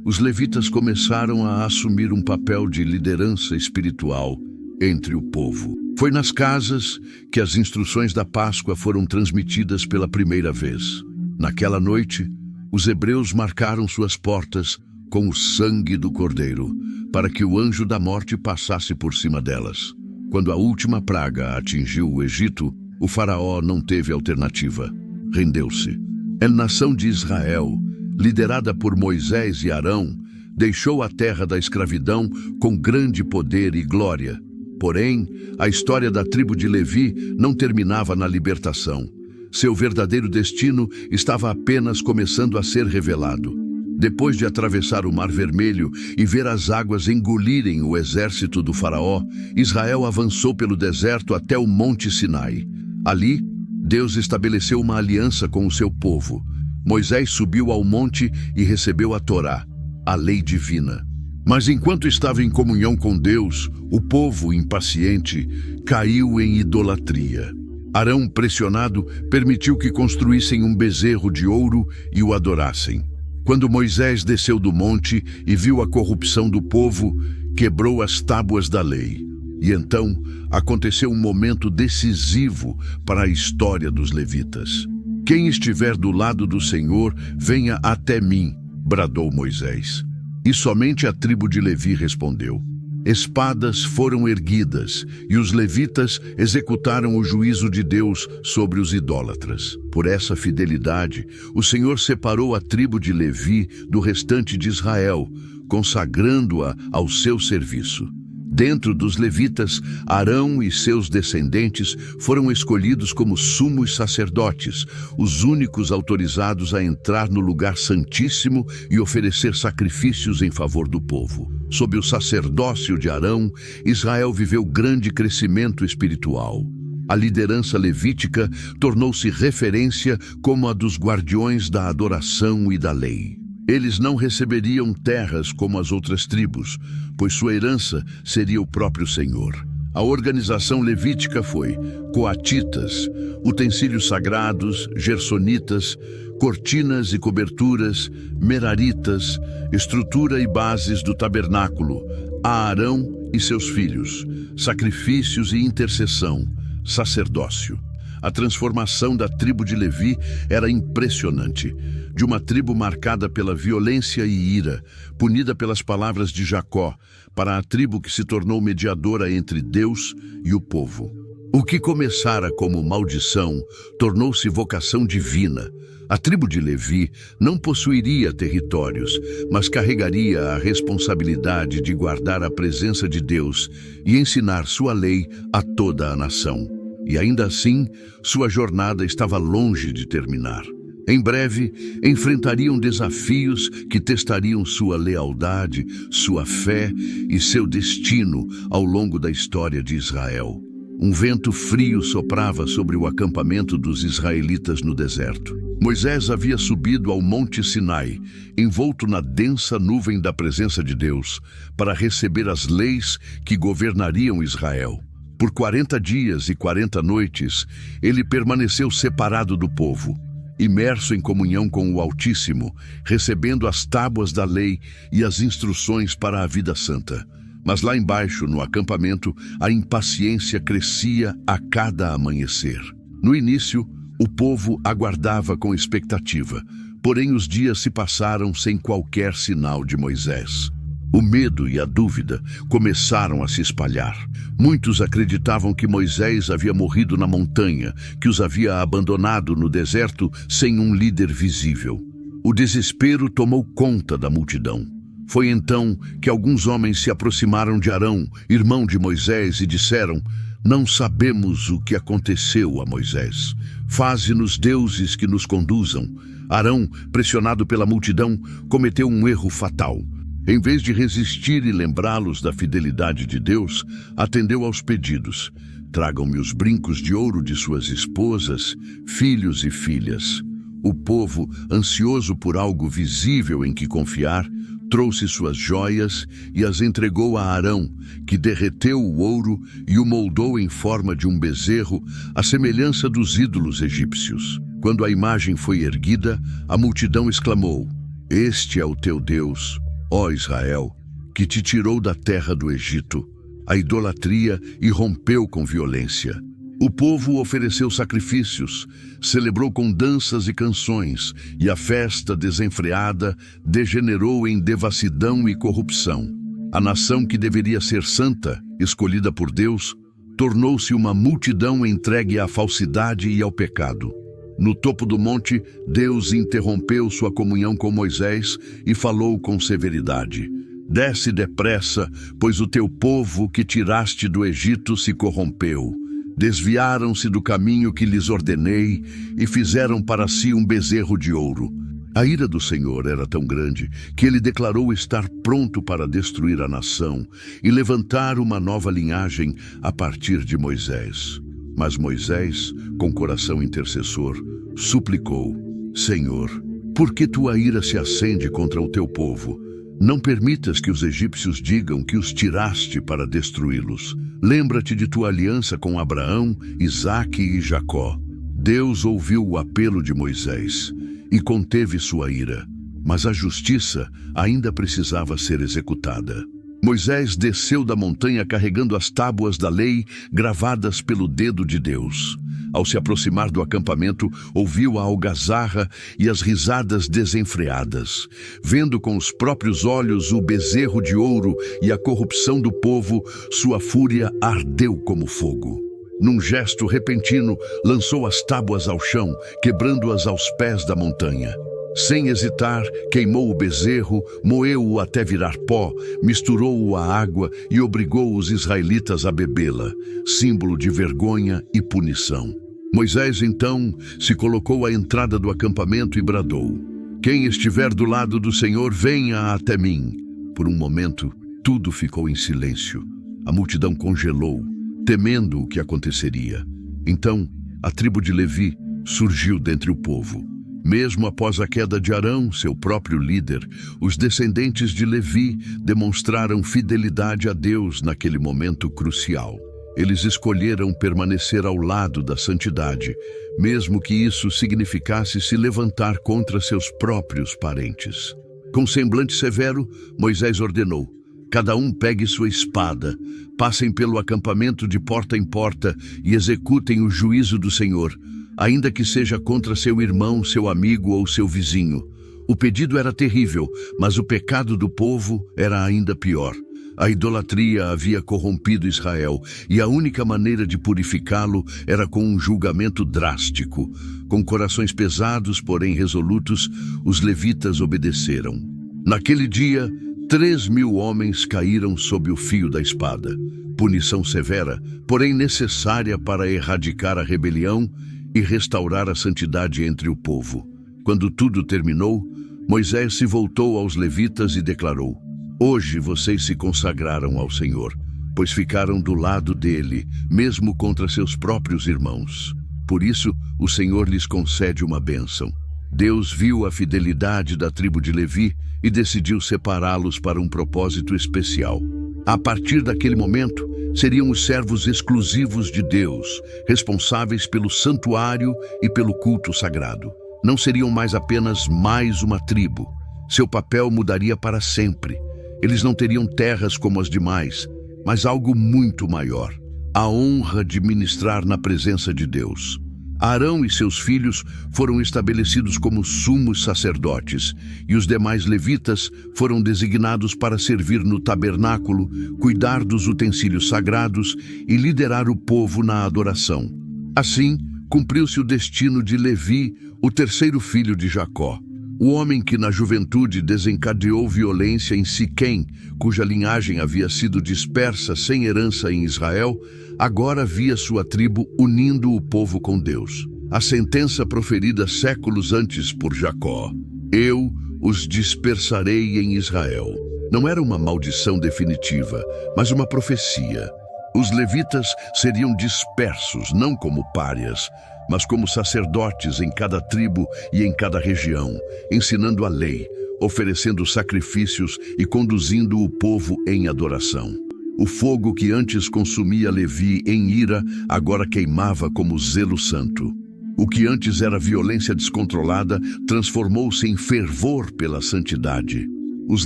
[SPEAKER 1] os levitas começaram a assumir um papel de liderança espiritual entre o povo. Foi nas casas que as instruções da Páscoa foram transmitidas pela primeira vez. Naquela noite, os hebreus marcaram suas portas com o sangue do Cordeiro, para que o anjo da morte passasse por cima delas. Quando a última praga atingiu o Egito, o faraó não teve alternativa. Rendeu-se. A nação de Israel, liderada por Moisés e Arão, deixou a terra da escravidão com grande poder e glória. Porém, a história da tribo de Levi não terminava na libertação. Seu verdadeiro destino estava apenas começando a ser revelado. Depois de atravessar o Mar Vermelho e ver as águas engolirem o exército do faraó, Israel avançou pelo deserto até o Monte Sinai. Ali, Deus estabeleceu uma aliança com o seu povo. Moisés subiu ao monte e recebeu a Torá, a lei divina. Mas enquanto estava em comunhão com Deus, o povo, impaciente, caiu em idolatria. Arão, pressionado, permitiu que construíssem um bezerro de ouro e o adorassem. Quando Moisés desceu do monte e viu a corrupção do povo, quebrou as tábuas da lei. E então aconteceu um momento decisivo para a história dos levitas. Quem estiver do lado do Senhor, venha até mim, bradou Moisés. E somente a tribo de Levi respondeu. Espadas foram erguidas e os levitas executaram o juízo de Deus sobre os idólatras. Por essa fidelidade, o Senhor separou a tribo de Levi do restante de Israel, consagrando-a ao seu serviço. Dentro dos levitas, Arão e seus descendentes foram escolhidos como sumos sacerdotes, os únicos autorizados a entrar no lugar santíssimo e oferecer sacrifícios em favor do povo. Sob o sacerdócio de Arão, Israel viveu grande crescimento espiritual. A liderança levítica tornou-se referência como a dos guardiões da adoração e da lei. Eles não receberiam terras como as outras tribos, pois sua herança seria o próprio Senhor. A organização levítica foi coatitas, utensílios sagrados, gersonitas, cortinas e coberturas, meraritas, estrutura e bases do tabernáculo, a Arão e seus filhos, sacrifícios e intercessão, sacerdócio. A transformação da tribo de Levi era impressionante. De uma tribo marcada pela violência e ira, punida pelas palavras de Jacó, para a tribo que se tornou mediadora entre Deus e o povo. O que começara como maldição tornou-se vocação divina. A tribo de Levi não possuiria territórios, mas carregaria a responsabilidade de guardar a presença de Deus e ensinar sua lei a toda a nação. E ainda assim, sua jornada estava longe de terminar. Em breve, enfrentariam desafios que testariam sua lealdade, sua fé e seu destino ao longo da história de Israel. Um vento frio soprava sobre o acampamento dos israelitas no deserto. Moisés havia subido ao Monte Sinai, envolto na densa nuvem da presença de Deus, para receber as leis que governariam Israel. Por 40 dias e 40 noites, ele permaneceu separado do povo, imerso em comunhão com o Altíssimo, recebendo as tábuas da lei e as instruções para a vida santa. Mas lá embaixo, no acampamento, a impaciência crescia a cada amanhecer. No início, o povo aguardava com expectativa, porém os dias se passaram sem qualquer sinal de Moisés. O medo e a dúvida começaram a se espalhar. Muitos acreditavam que Moisés havia morrido na montanha, que os havia abandonado no deserto sem um líder visível. O desespero tomou conta da multidão. Foi então que alguns homens se aproximaram de Arão, irmão de Moisés, e disseram: "Não sabemos o que aconteceu a Moisés. Faze-nos deuses que nos conduzam." Arão, pressionado pela multidão, cometeu um erro fatal. Em vez de resistir e lembrá-los da fidelidade de Deus, atendeu aos pedidos: "Tragam-me os brincos de ouro de suas esposas, filhos e filhas." O povo, ansioso por algo visível em que confiar, trouxe suas joias e as entregou a Arão, que derreteu o ouro e o moldou em forma de um bezerro, à semelhança dos ídolos egípcios. Quando a imagem foi erguida, a multidão exclamou: "Este é o teu Deus, ó Israel, que te tirou da terra do Egito." A idolatria irrompeu com violência. O povo ofereceu sacrifícios, celebrou com danças e canções, e a festa desenfreada degenerou em devassidão e corrupção. A nação que deveria ser santa, escolhida por Deus, tornou-se uma multidão entregue à falsidade e ao pecado. No topo do monte, Deus interrompeu sua comunhão com Moisés e falou com severidade: "Desce depressa, pois o teu povo que tiraste do Egito se corrompeu. Desviaram-se do caminho que lhes ordenei e fizeram para si um bezerro de ouro." A ira do Senhor era tão grande que ele declarou estar pronto para destruir a nação e levantar uma nova linhagem a partir de Moisés. Mas Moisés, com coração intercessor, suplicou: "Senhor, por que tua ira se acende contra o teu povo? Não permitas que os egípcios digam que os tiraste para destruí-los. Lembra-te de tua aliança com Abraão, Isaque e Jacó." Deus ouviu o apelo de Moisés e conteve sua ira, mas a justiça ainda precisava ser executada. Moisés desceu da montanha carregando as tábuas da lei gravadas pelo dedo de Deus. Ao se aproximar do acampamento, ouviu a algazarra e as risadas desenfreadas. Vendo com os próprios olhos o bezerro de ouro e a corrupção do povo, sua fúria ardeu como fogo. Num gesto repentino, lançou as tábuas ao chão, quebrando-as aos pés da montanha. Sem hesitar, queimou o bezerro, moeu-o até virar pó, misturou-o à água e obrigou os israelitas a bebê-la, símbolo de vergonha e punição. Moisés, então, se colocou à entrada do acampamento e bradou: "Quem estiver do lado do Senhor, venha até mim." Por um momento, tudo ficou em silêncio. A multidão congelou, temendo o que aconteceria. Então, a tribo de Levi surgiu dentre o povo. Mesmo após a queda de Arão, seu próprio líder, os descendentes de Levi demonstraram fidelidade a Deus naquele momento crucial. Eles escolheram permanecer ao lado da santidade, mesmo que isso significasse se levantar contra seus próprios parentes. Com semblante severo, Moisés ordenou: "Cada um pegue sua espada, passem pelo acampamento de porta em porta e executem o juízo do Senhor, ainda que seja contra seu irmão, seu amigo ou seu vizinho." O pedido era terrível, mas o pecado do povo era ainda pior. A idolatria havia corrompido Israel, e a única maneira de purificá-lo era com um julgamento drástico. Com corações pesados, porém resolutos, os levitas obedeceram. Naquele dia, 3.000 homens caíram sob o fio da espada. Punição severa, porém necessária para erradicar a rebelião e restaurar a santidade entre o povo. Quando tudo terminou, Moisés se voltou aos levitas e declarou: "Hoje vocês se consagraram ao Senhor, pois ficaram do lado dele, mesmo contra seus próprios irmãos. Por isso, o Senhor lhes concede uma bênção." Deus viu a fidelidade da tribo de Levi e decidiu separá-los para um propósito especial. A partir daquele momento, seriam os servos exclusivos de Deus, responsáveis pelo santuário e pelo culto sagrado. Não seriam mais apenas mais uma tribo. Seu papel mudaria para sempre. Eles não teriam terras como as demais, mas algo muito maior: a honra de ministrar na presença de Deus. Arão e seus filhos foram estabelecidos como sumos sacerdotes, e os demais levitas foram designados para servir no tabernáculo, cuidar dos utensílios sagrados e liderar o povo na adoração. Assim, cumpriu-se o destino de Levi, o terceiro filho de Jacó. O homem que na juventude desencadeou violência em Siquém, cuja linhagem havia sido dispersa sem herança em Israel, agora via sua tribo unindo o povo com Deus. A sentença proferida séculos antes por Jacó: "Eu os dispersarei em Israel", não era uma maldição definitiva, mas uma profecia. Os levitas seriam dispersos, não como párias, mas como sacerdotes em cada tribo e em cada região, ensinando a lei, oferecendo sacrifícios e conduzindo o povo em adoração. O fogo que antes consumia Levi em ira, agora queimava como zelo santo. O que antes era violência descontrolada, transformou-se em fervor pela santidade. Os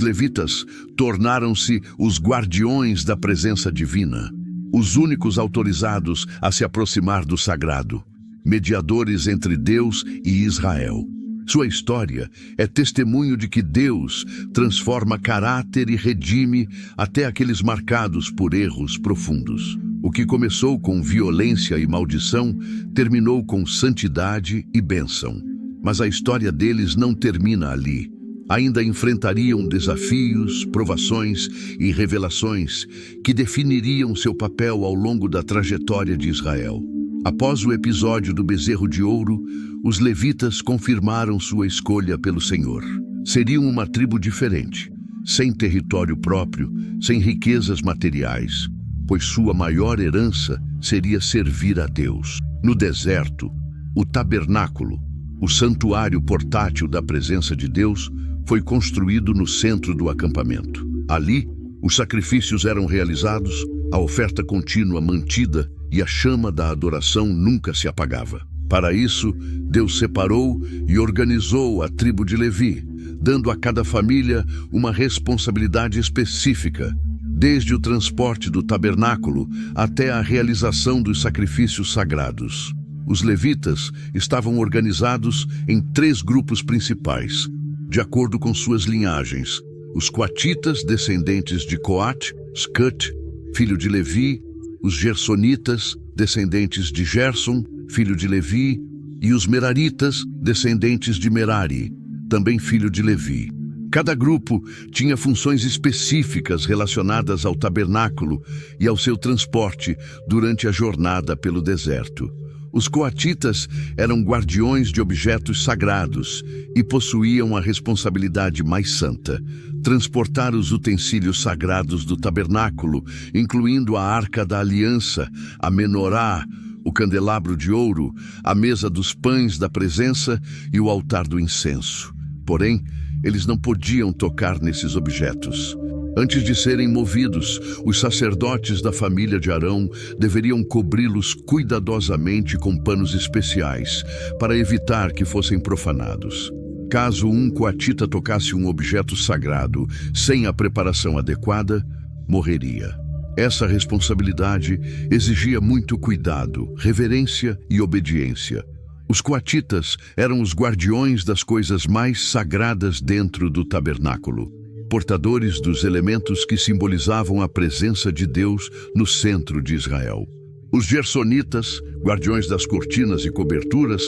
[SPEAKER 1] levitas tornaram-se os guardiões da presença divina, os únicos autorizados a se aproximar do sagrado, mediadores entre Deus e Israel. Sua história é testemunho de que Deus transforma caráter e redime até aqueles marcados por erros profundos. O que começou com violência e maldição terminou com santidade e bênção. Mas a história deles não termina ali. Ainda enfrentariam desafios, provações e revelações que definiriam seu papel ao longo da trajetória de Israel. Após o episódio do bezerro de ouro, os levitas confirmaram sua escolha pelo Senhor. Seriam uma tribo diferente, sem território próprio, sem riquezas materiais, pois sua maior herança seria servir a Deus. No deserto, o tabernáculo, o santuário portátil da presença de Deus, foi construído no centro do acampamento. Ali, os sacrifícios eram realizados, a oferta contínua mantida e a chama da adoração nunca se apagava. Para isso, Deus separou e organizou a tribo de Levi, dando a cada família uma responsabilidade específica, desde o transporte do tabernáculo até a realização dos sacrifícios sagrados. Os levitas estavam organizados em 3 grupos principais, de acordo com suas linhagens: os coatitas, descendentes de Coate, Scut, filho de Levi; os gersonitas, descendentes de Gerson, filho de Levi; e os meraritas, descendentes de Merari. também filho de Levi. Cada grupo tinha funções específicas relacionadas ao tabernáculo e ao seu transporte durante a jornada pelo deserto. Os coatitas eram guardiões de objetos sagrados e possuíam a responsabilidade mais santa: transportar os utensílios sagrados do tabernáculo, incluindo a arca da aliança, a menorá, o candelabro de ouro, a mesa dos pães da presença e o altar do incenso. Porém, eles não podiam tocar nesses objetos. Antes de serem movidos, os sacerdotes da família de Arão deveriam cobri-los cuidadosamente com panos especiais, para evitar que fossem profanados. Caso um coatita tocasse um objeto sagrado sem a preparação adequada, morreria. Essa responsabilidade exigia muito cuidado, reverência e obediência. Os coatitas eram os guardiões das coisas mais sagradas dentro do tabernáculo, portadores dos elementos que simbolizavam a presença de Deus no centro de Israel. Os gersonitas, guardiões das cortinas e coberturas,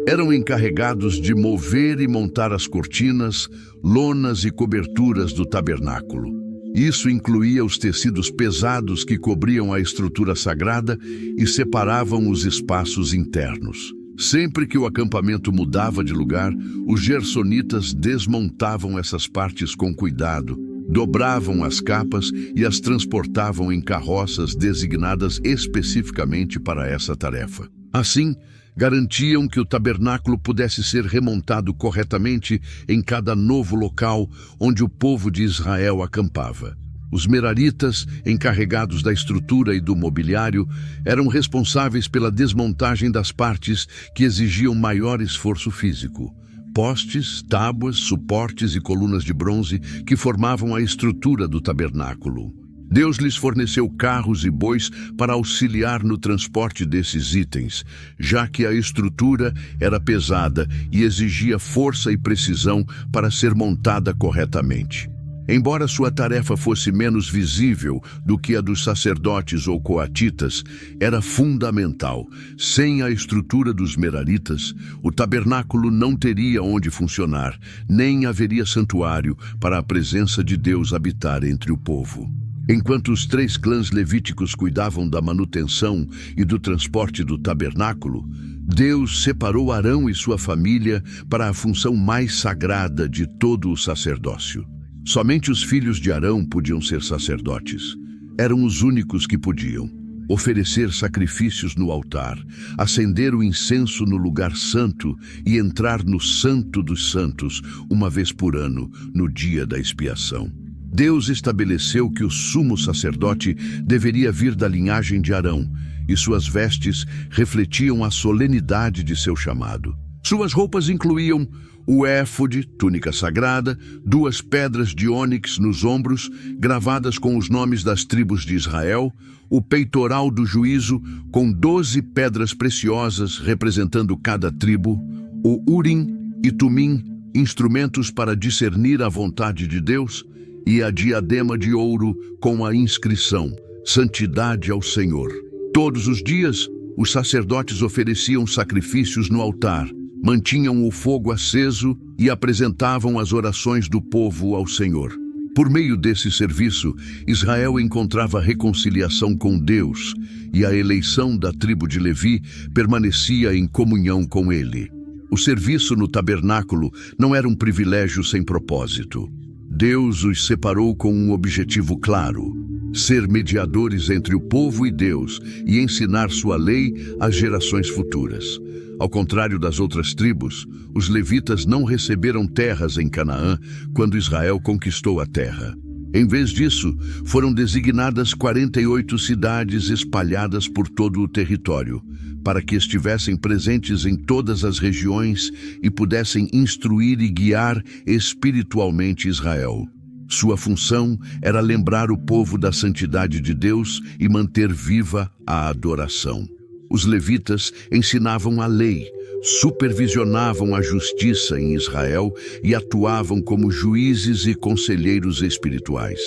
[SPEAKER 1] eram encarregados de mover e montar as cortinas, lonas e coberturas do tabernáculo. Isso incluía os tecidos pesados que cobriam a estrutura sagrada e separavam os espaços internos. Sempre que o acampamento mudava de lugar, os gersonitas desmontavam essas partes com cuidado, dobravam as capas e as transportavam em carroças designadas especificamente para essa tarefa. Assim, garantiam que o tabernáculo pudesse ser remontado corretamente em cada novo local onde o povo de Israel acampava. Os meraritas, encarregados da estrutura e do mobiliário, eram responsáveis pela desmontagem das partes que exigiam maior esforço físico. Postes, tábuas, suportes e colunas de bronze que formavam a estrutura do tabernáculo. Deus lhes forneceu carros e bois para auxiliar no transporte desses itens, já que a estrutura era pesada e exigia força e precisão para ser montada corretamente. Embora sua tarefa fosse menos visível do que a dos sacerdotes ou coatitas, era fundamental. Sem a estrutura dos meraritas, o tabernáculo não teria onde funcionar, nem haveria santuário para a presença de Deus habitar entre o povo. Enquanto os 3 clãs levíticos cuidavam da manutenção e do transporte do tabernáculo, Deus separou Arão e sua família para a função mais sagrada de todo o sacerdócio. Somente os filhos de Arão podiam ser sacerdotes. Eram os únicos que podiam oferecer sacrifícios no altar, acender o incenso no lugar santo e entrar no Santo dos Santos uma vez por ano, no dia da expiação. Deus estabeleceu que o sumo sacerdote deveria vir da linhagem de Arão, e suas vestes refletiam a solenidade de seu chamado. Suas roupas incluíam o éfode, túnica sagrada, 2 pedras de ônix nos ombros, gravadas com os nomes das tribos de Israel, o peitoral do juízo, com 12 pedras preciosas representando cada tribo, o Urim e Tumim, instrumentos para discernir a vontade de Deus, e a diadema de ouro com a inscrição: Santidade ao Senhor. Todos os dias, os sacerdotes ofereciam sacrifícios no altar, mantinham o fogo aceso e apresentavam as orações do povo ao Senhor. Por meio desse serviço, Israel encontrava reconciliação com Deus, e a eleição da tribo de Levi permanecia em comunhão com ele. O serviço no tabernáculo não era um privilégio sem propósito. Deus os separou com um objetivo claro: ser mediadores entre o povo e Deus e ensinar sua lei às gerações futuras. Ao contrário das outras tribos, os levitas não receberam terras em Canaã quando Israel conquistou a terra. Em vez disso, foram designadas 48 cidades espalhadas por todo o território, para que estivessem presentes em todas as regiões e pudessem instruir e guiar espiritualmente Israel. Sua função era lembrar o povo da santidade de Deus e manter viva a adoração. Os levitas ensinavam a lei, supervisionavam a justiça em Israel e atuavam como juízes e conselheiros espirituais.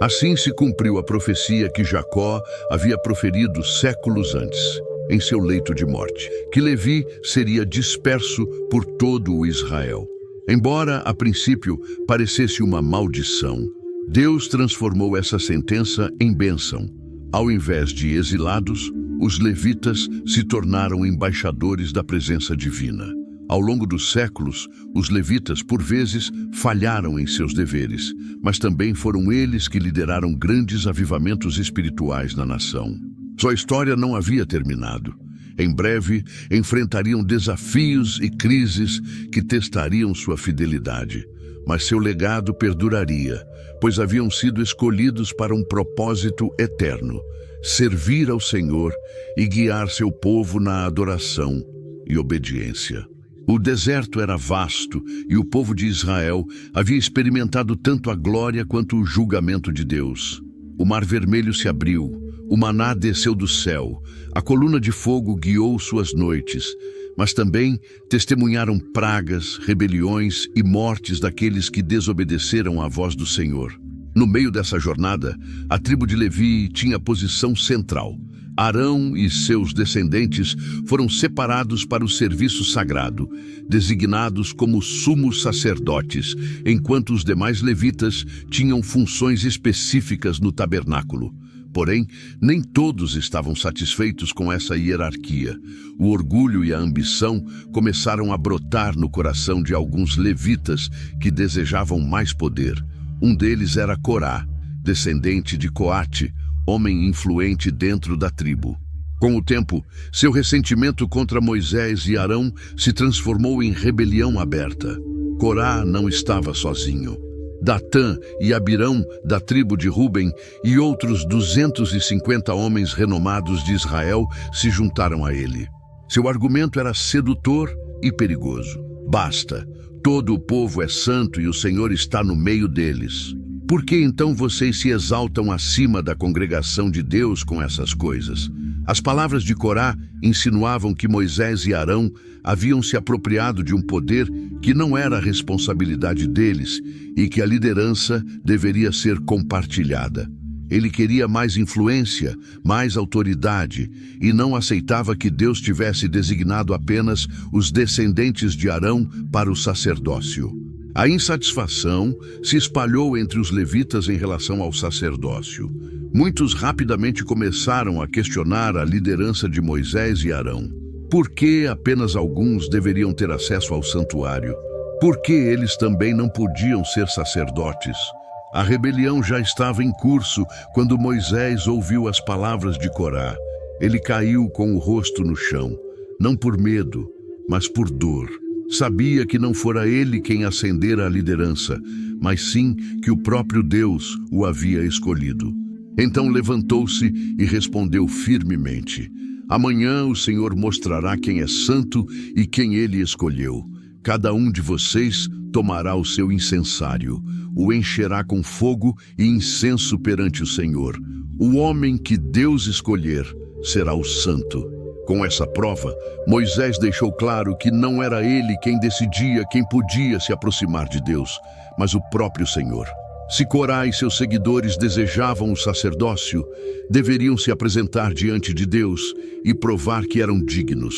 [SPEAKER 1] Assim se cumpriu a profecia que Jacó havia proferido séculos antes, em seu leito de morte, que Levi seria disperso por todo o Israel. Embora, a princípio, parecesse uma maldição, Deus transformou essa sentença em bênção. Ao invés de exilados, os levitas se tornaram embaixadores da presença divina. Ao longo dos séculos, os levitas, por vezes, falharam em seus deveres, mas também foram eles que lideraram grandes avivamentos espirituais na nação. Sua história não havia terminado. Em breve, enfrentariam desafios e crises que testariam sua fidelidade. Mas seu legado perduraria, pois haviam sido escolhidos para um propósito eterno: servir ao Senhor e guiar seu povo na adoração e obediência. O deserto era vasto e o povo de Israel havia experimentado tanto a glória quanto o julgamento de Deus. O Mar Vermelho se abriu, o maná desceu do céu, a coluna de fogo guiou suas noites, mas também testemunharam pragas, rebeliões e mortes daqueles que desobedeceram à voz do Senhor. No meio dessa jornada, a tribo de Levi tinha posição central. Arão e seus descendentes foram separados para o serviço sagrado, designados como sumos sacerdotes, enquanto os demais levitas tinham funções específicas no tabernáculo. Porém, nem todos estavam satisfeitos com essa hierarquia. O orgulho e a ambição começaram a brotar no coração de alguns levitas que desejavam mais poder. Um deles era Corá, descendente de Coate, homem influente dentro da tribo. Com o tempo, seu ressentimento contra Moisés e Arão se transformou em rebelião aberta. Corá não estava sozinho. Datã e Abirão, da tribo de Ruben, e outros 250 homens renomados de Israel se juntaram a ele. Seu argumento era sedutor e perigoso. Basta, todo o povo é santo e o Senhor está no meio deles. Por que então vocês se exaltam acima da congregação de Deus com essas coisas? As palavras de Corá insinuavam que Moisés e Arão haviam se apropriado de um poder que não era responsabilidade deles e que a liderança deveria ser compartilhada. Ele queria mais influência, mais autoridade, e não aceitava que Deus tivesse designado apenas os descendentes de Arão para o sacerdócio. A insatisfação se espalhou entre os levitas em relação ao sacerdócio. Muitos rapidamente começaram a questionar a liderança de Moisés e Arão. Por que apenas alguns deveriam ter acesso ao santuário? Por que eles também não podiam ser sacerdotes? A rebelião já estava em curso quando Moisés ouviu as palavras de Corá. Ele caiu com o rosto no chão, não por medo, mas por dor. Sabia que não fora ele quem ascendera à liderança, mas sim que o próprio Deus o havia escolhido. Então levantou-se e respondeu firmemente: Amanhã o Senhor mostrará quem é santo e quem ele escolheu. Cada um de vocês tomará o seu incensário, o encherá com fogo e incenso perante o Senhor. O homem que Deus escolher será o santo. Com essa prova, Moisés deixou claro que não era ele quem decidia quem podia se aproximar de Deus, mas o próprio Senhor. Se Corá e seus seguidores desejavam o sacerdócio, deveriam se apresentar diante de Deus e provar que eram dignos.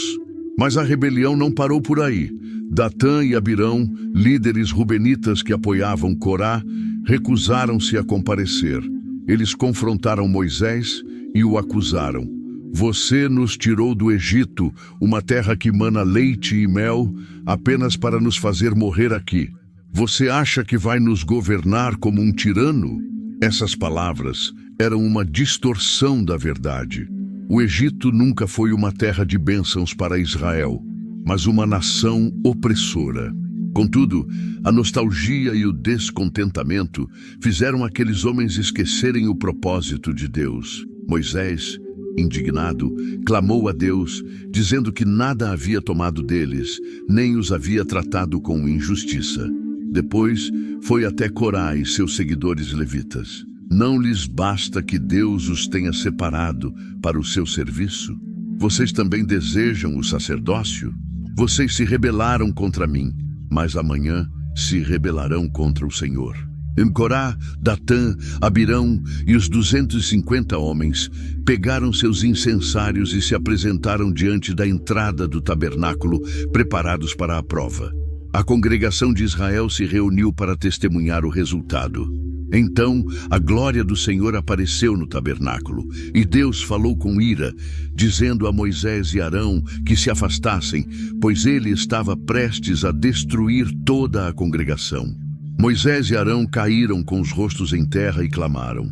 [SPEAKER 1] Mas a rebelião não parou por aí. Datã e Abirão, líderes rubenitas que apoiavam Corá, recusaram-se a comparecer. Eles confrontaram Moisés e o acusaram. Você nos tirou do Egito, uma terra que mana leite e mel, apenas para nos fazer morrer aqui. Você acha que vai nos governar como um tirano? Essas palavras eram uma distorção da verdade. O Egito nunca foi uma terra de bênçãos para Israel, mas uma nação opressora. Contudo, a nostalgia e o descontentamento fizeram aqueles homens esquecerem o propósito de Deus. Moisés, indignado, clamou a Deus, dizendo que nada havia tomado deles, nem os havia tratado com injustiça. Depois, foi até Corá e seus seguidores levitas. Não lhes basta que Deus os tenha separado para o seu serviço? Vocês também desejam o sacerdócio? Vocês se rebelaram contra mim, mas amanhã se rebelarão contra o Senhor. Em Corá, Datã, Abirão e os 250 homens pegaram seus incensários e se apresentaram diante da entrada do tabernáculo, preparados para a prova. A congregação de Israel se reuniu para testemunhar o resultado. Então, a glória do Senhor apareceu no tabernáculo, e Deus falou com ira, dizendo a Moisés e Arão que se afastassem, pois ele estava prestes a destruir toda a congregação. Moisés e Arão caíram com os rostos em terra e clamaram: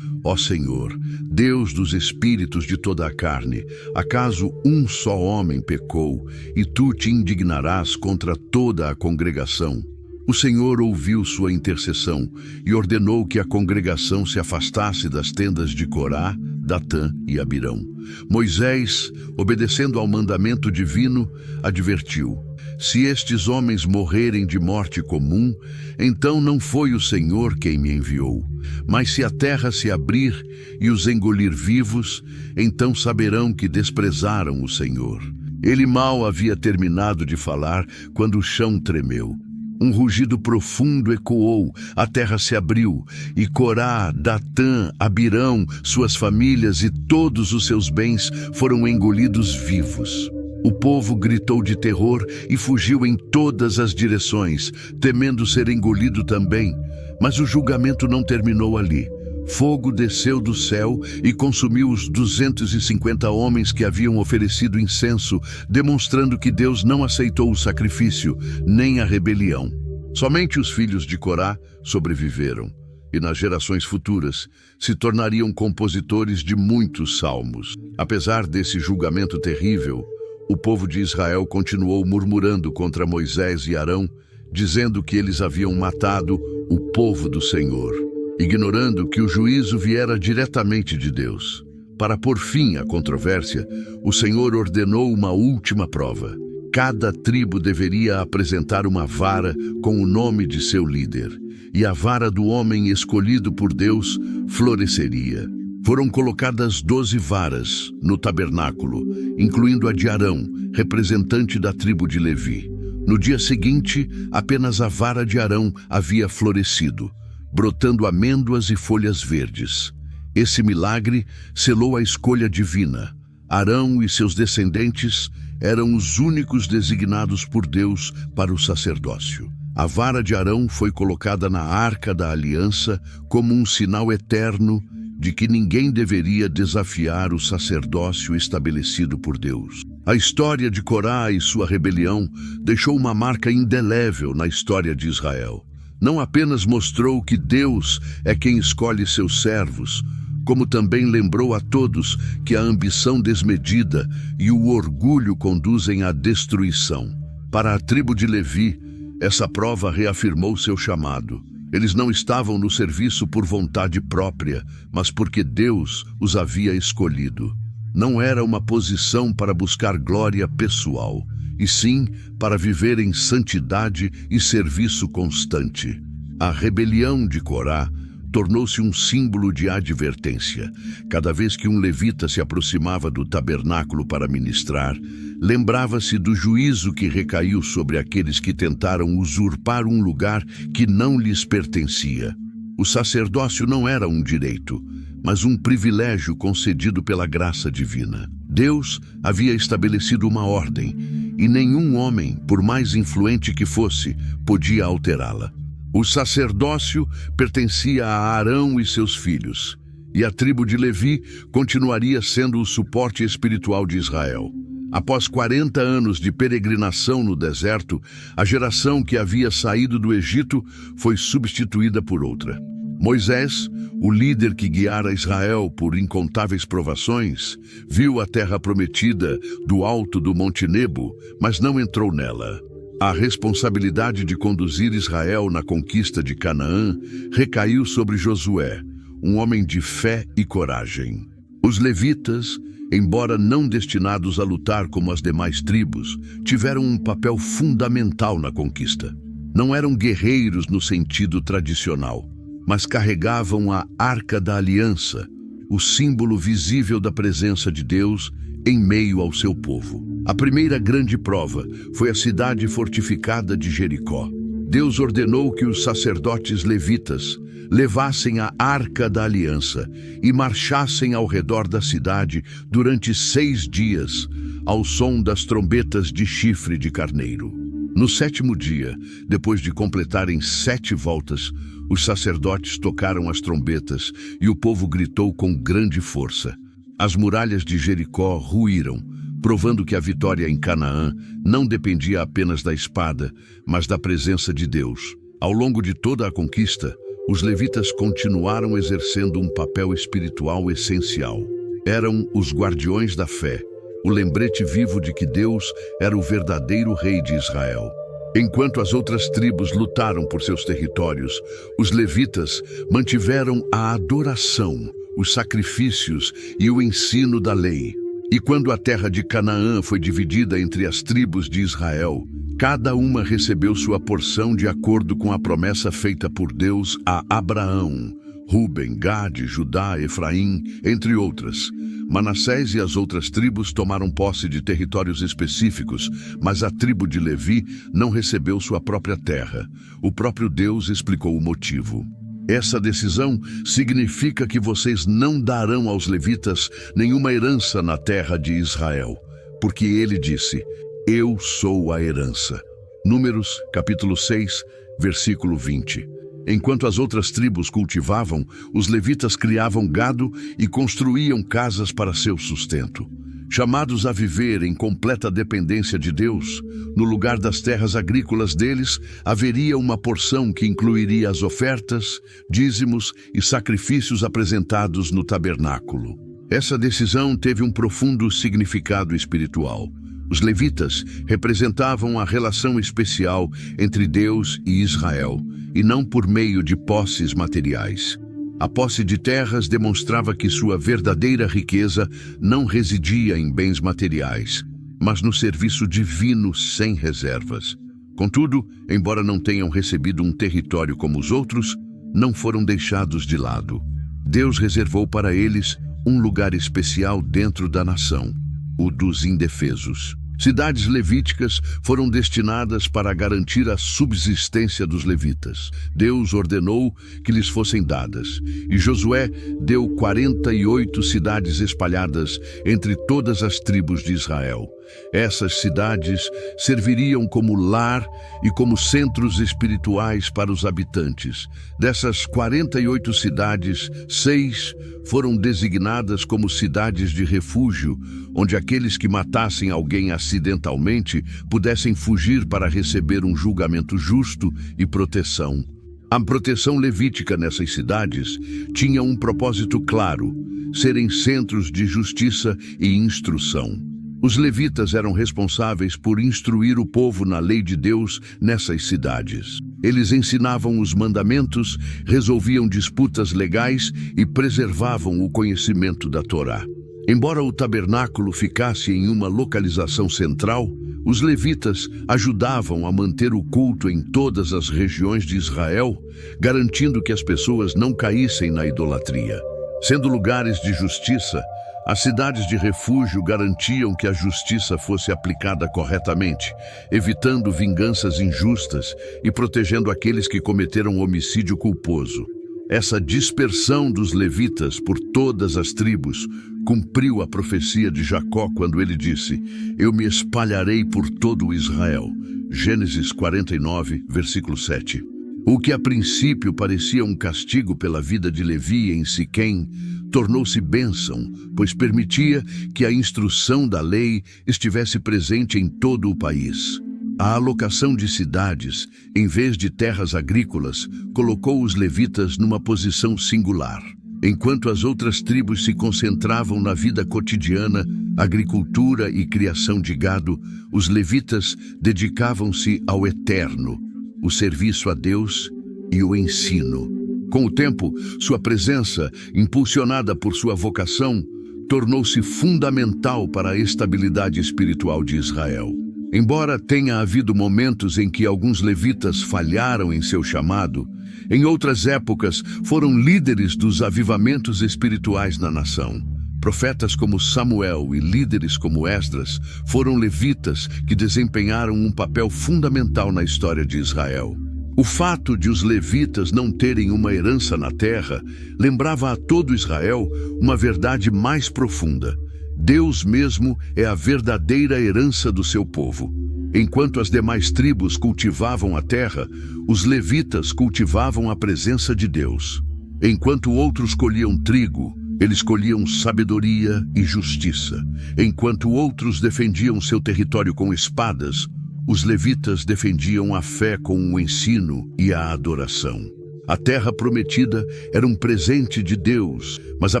[SPEAKER 1] Ó Senhor, Deus dos espíritos de toda a carne, acaso um só homem pecou, e tu te indignarás contra toda a congregação? O Senhor ouviu sua intercessão e ordenou que a congregação se afastasse das tendas de Corá, Datã e Abirão. Moisés, obedecendo ao mandamento divino, advertiu: se estes homens morrerem de morte comum, então não foi o Senhor quem me enviou. Mas se a terra se abrir e os engolir vivos, então saberão que desprezaram o Senhor. Ele mal havia terminado de falar quando o chão tremeu. Um rugido profundo ecoou, a terra se abriu, e Corá, Datã, Abirão, suas famílias e todos os seus bens foram engolidos vivos. O povo gritou de terror e fugiu em todas as direções, temendo ser engolido também. Mas o julgamento não terminou ali. Fogo desceu do céu e consumiu os 250 homens que haviam oferecido incenso, demonstrando que Deus não aceitou o sacrifício, nem a rebelião. Somente os filhos de Corá sobreviveram, e nas gerações futuras se tornariam compositores de muitos salmos. Apesar desse julgamento terrível, o povo de Israel continuou murmurando contra Moisés e Arão, dizendo que eles haviam matado o povo do Senhor, ignorando que o juízo viera diretamente de Deus. Para pôr fim à controvérsia, o Senhor ordenou uma última prova. Cada tribo deveria apresentar uma vara com o nome de seu líder, e a vara do homem escolhido por Deus floresceria. Foram colocadas 12 varas no tabernáculo, incluindo a de Arão, representante da tribo de Levi. No dia seguinte, apenas a vara de Arão havia florescido, brotando amêndoas e folhas verdes. Esse milagre selou a escolha divina. Arão e seus descendentes eram os únicos designados por Deus para o sacerdócio. A vara de Arão foi colocada na Arca da Aliança como um sinal eterno de que ninguém deveria desafiar o sacerdócio estabelecido por Deus. A história de Corá e sua rebelião deixou uma marca indelével na história de Israel. Não apenas mostrou que Deus é quem escolhe seus servos, como também lembrou a todos que a ambição desmedida e o orgulho conduzem à destruição. Para a tribo de Levi, essa prova reafirmou seu chamado. Eles não estavam no serviço por vontade própria, mas porque Deus os havia escolhido. Não era uma posição para buscar glória pessoal, e sim para viver em santidade e serviço constante. A rebelião de Corá tornou-se um símbolo de advertência. Cada vez que um levita se aproximava do tabernáculo para ministrar, lembrava-se do juízo que recaiu sobre aqueles que tentaram usurpar um lugar que não lhes pertencia. O sacerdócio não era um direito, mas um privilégio concedido pela graça divina. Deus havia estabelecido uma ordem, e nenhum homem, por mais influente que fosse, podia alterá-la. O sacerdócio pertencia a Arão e seus filhos, e a tribo de Levi continuaria sendo o suporte espiritual de Israel. Após 40 anos de peregrinação no deserto, a geração que havia saído do Egito foi substituída por outra. Moisés, o líder que guiara Israel por incontáveis provações, viu a terra prometida do alto do Monte Nebo, mas não entrou nela. A responsabilidade de conduzir Israel na conquista de Canaã recaiu sobre Josué, um homem de fé e coragem. Os levitas, embora não destinados a lutar como as demais tribos, tiveram um papel fundamental na conquista. Não eram guerreiros no sentido tradicional, mas carregavam a Arca da Aliança, o símbolo visível da presença de Deus em meio ao seu povo. A primeira grande prova foi a cidade fortificada de Jericó. Deus ordenou que os sacerdotes levitas levassem a Arca da Aliança e marchassem ao redor da cidade durante 6 dias, ao som das trombetas de chifre de carneiro. No sétimo dia, depois de completarem 7 voltas, os sacerdotes tocaram as trombetas e o povo gritou com grande força. As muralhas de Jericó ruíram, provando que a vitória em Canaã não dependia apenas da espada, mas da presença de Deus. Ao longo de toda a conquista, os levitas continuaram exercendo um papel espiritual essencial. Eram os guardiões da fé, o lembrete vivo de que Deus era o verdadeiro rei de Israel. Enquanto as outras tribos lutaram por seus territórios, os levitas mantiveram a adoração, os sacrifícios e o ensino da lei. E quando a terra de Canaã foi dividida entre as tribos de Israel, cada uma recebeu sua porção de acordo com a promessa feita por Deus a Abraão, Ruben, Gade, Judá, Efraim, entre outras. Manassés e as outras tribos tomaram posse de territórios específicos, mas a tribo de Levi não recebeu sua própria terra. O próprio Deus explicou o motivo. Essa decisão significa que vocês não darão aos levitas nenhuma herança na terra de Israel, porque ele disse: eu sou a herança. Números, capítulo 6, versículo 20. Enquanto as outras tribos cultivavam, os levitas criavam gado e construíam casas para seu sustento. Chamados a viver em completa dependência de Deus, no lugar das terras agrícolas deles, haveria uma porção que incluiria as ofertas, dízimos e sacrifícios apresentados no tabernáculo. Essa decisão teve um profundo significado espiritual. Os levitas representavam a relação especial entre Deus e Israel, e não por meio de posses materiais. A posse de terras demonstrava que sua verdadeira riqueza não residia em bens materiais, mas no serviço divino sem reservas. Contudo, embora não tenham recebido um território como os outros, não foram deixados de lado. Deus reservou para eles um lugar especial dentro da nação, o dos indefesos. Cidades levíticas foram destinadas para garantir a subsistência dos levitas. Deus ordenou que lhes fossem dadas, e Josué deu 48 cidades espalhadas entre todas as tribos de Israel. Essas cidades serviriam como lar e como centros espirituais para os habitantes. Dessas 48 cidades, 6 foram designadas como cidades de refúgio, onde aqueles que matassem alguém acidentalmente pudessem fugir para receber um julgamento justo e proteção. A proteção levítica nessas cidades tinha um propósito claro: serem centros de justiça e instrução. Os levitas eram responsáveis por instruir o povo na lei de Deus nessas cidades. Eles ensinavam os mandamentos, resolviam disputas legais e preservavam o conhecimento da Torá. Embora o tabernáculo ficasse em uma localização central, os levitas ajudavam a manter o culto em todas as regiões de Israel, garantindo que as pessoas não caíssem na idolatria. Sendo lugares de justiça, as cidades de refúgio garantiam que a justiça fosse aplicada corretamente, evitando vinganças injustas e protegendo aqueles que cometeram homicídio culposo. Essa dispersão dos levitas por todas as tribos cumpriu a profecia de Jacó quando ele disse: eu me espalharei por todo o Israel. Gênesis 49, versículo 7. O que a princípio parecia um castigo pela vida de Levi em Siquém, tornou-se bênção, pois permitia que a instrução da lei estivesse presente em todo o país. A alocação de cidades, em vez de terras agrícolas, colocou os levitas numa posição singular. Enquanto as outras tribos se concentravam na vida cotidiana, agricultura e criação de gado, os levitas dedicavam-se ao eterno, o serviço a Deus e o ensino. Com o tempo, sua presença, impulsionada por sua vocação, tornou-se fundamental para a estabilidade espiritual de Israel. Embora tenha havido momentos em que alguns levitas falharam em seu chamado, em outras épocas foram líderes dos avivamentos espirituais na nação. Profetas como Samuel e líderes como Esdras foram levitas que desempenharam um papel fundamental na história de Israel. O fato de os levitas não terem uma herança na terra lembrava a todo Israel uma verdade mais profunda: Deus mesmo é a verdadeira herança do seu povo. Enquanto as demais tribos cultivavam a terra, os levitas cultivavam a presença de Deus. Enquanto outros colhiam trigo, eles colhiam sabedoria e justiça. Enquanto outros defendiam seu território com espadas, os levitas defendiam a fé com o ensino e a adoração. A terra prometida era um presente de Deus, mas a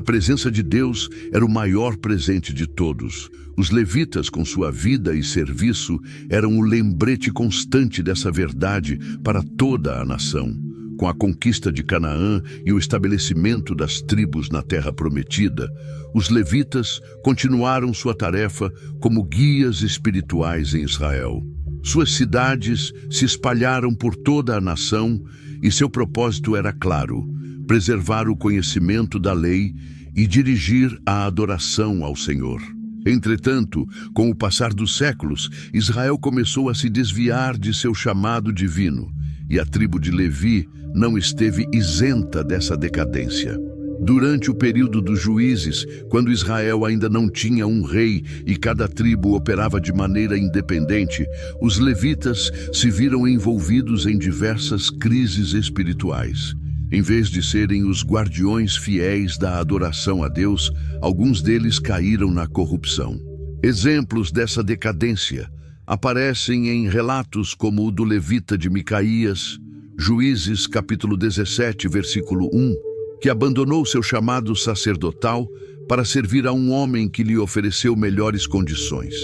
[SPEAKER 1] presença de Deus era o maior presente de todos. Os levitas, com sua vida e serviço, eram o lembrete constante dessa verdade para toda a nação. Com a conquista de Canaã e o estabelecimento das tribos na terra prometida, os levitas continuaram sua tarefa como guias espirituais em Israel. Suas cidades se espalharam por toda a nação e seu propósito era claro: preservar o conhecimento da lei e dirigir a adoração ao Senhor. Entretanto, com o passar dos séculos, Israel começou a se desviar de seu chamado divino, e a tribo de Levi não esteve isenta dessa decadência. Durante o período dos juízes, quando Israel ainda não tinha um rei e cada tribo operava de maneira independente, os levitas se viram envolvidos em diversas crises espirituais. Em vez de serem os guardiões fiéis da adoração a Deus, alguns deles caíram na corrupção. Exemplos dessa decadência aparecem em relatos como o do levita de Micaías, Juízes capítulo 17, versículo 1, que abandonou seu chamado sacerdotal para servir a um homem que lhe ofereceu melhores condições.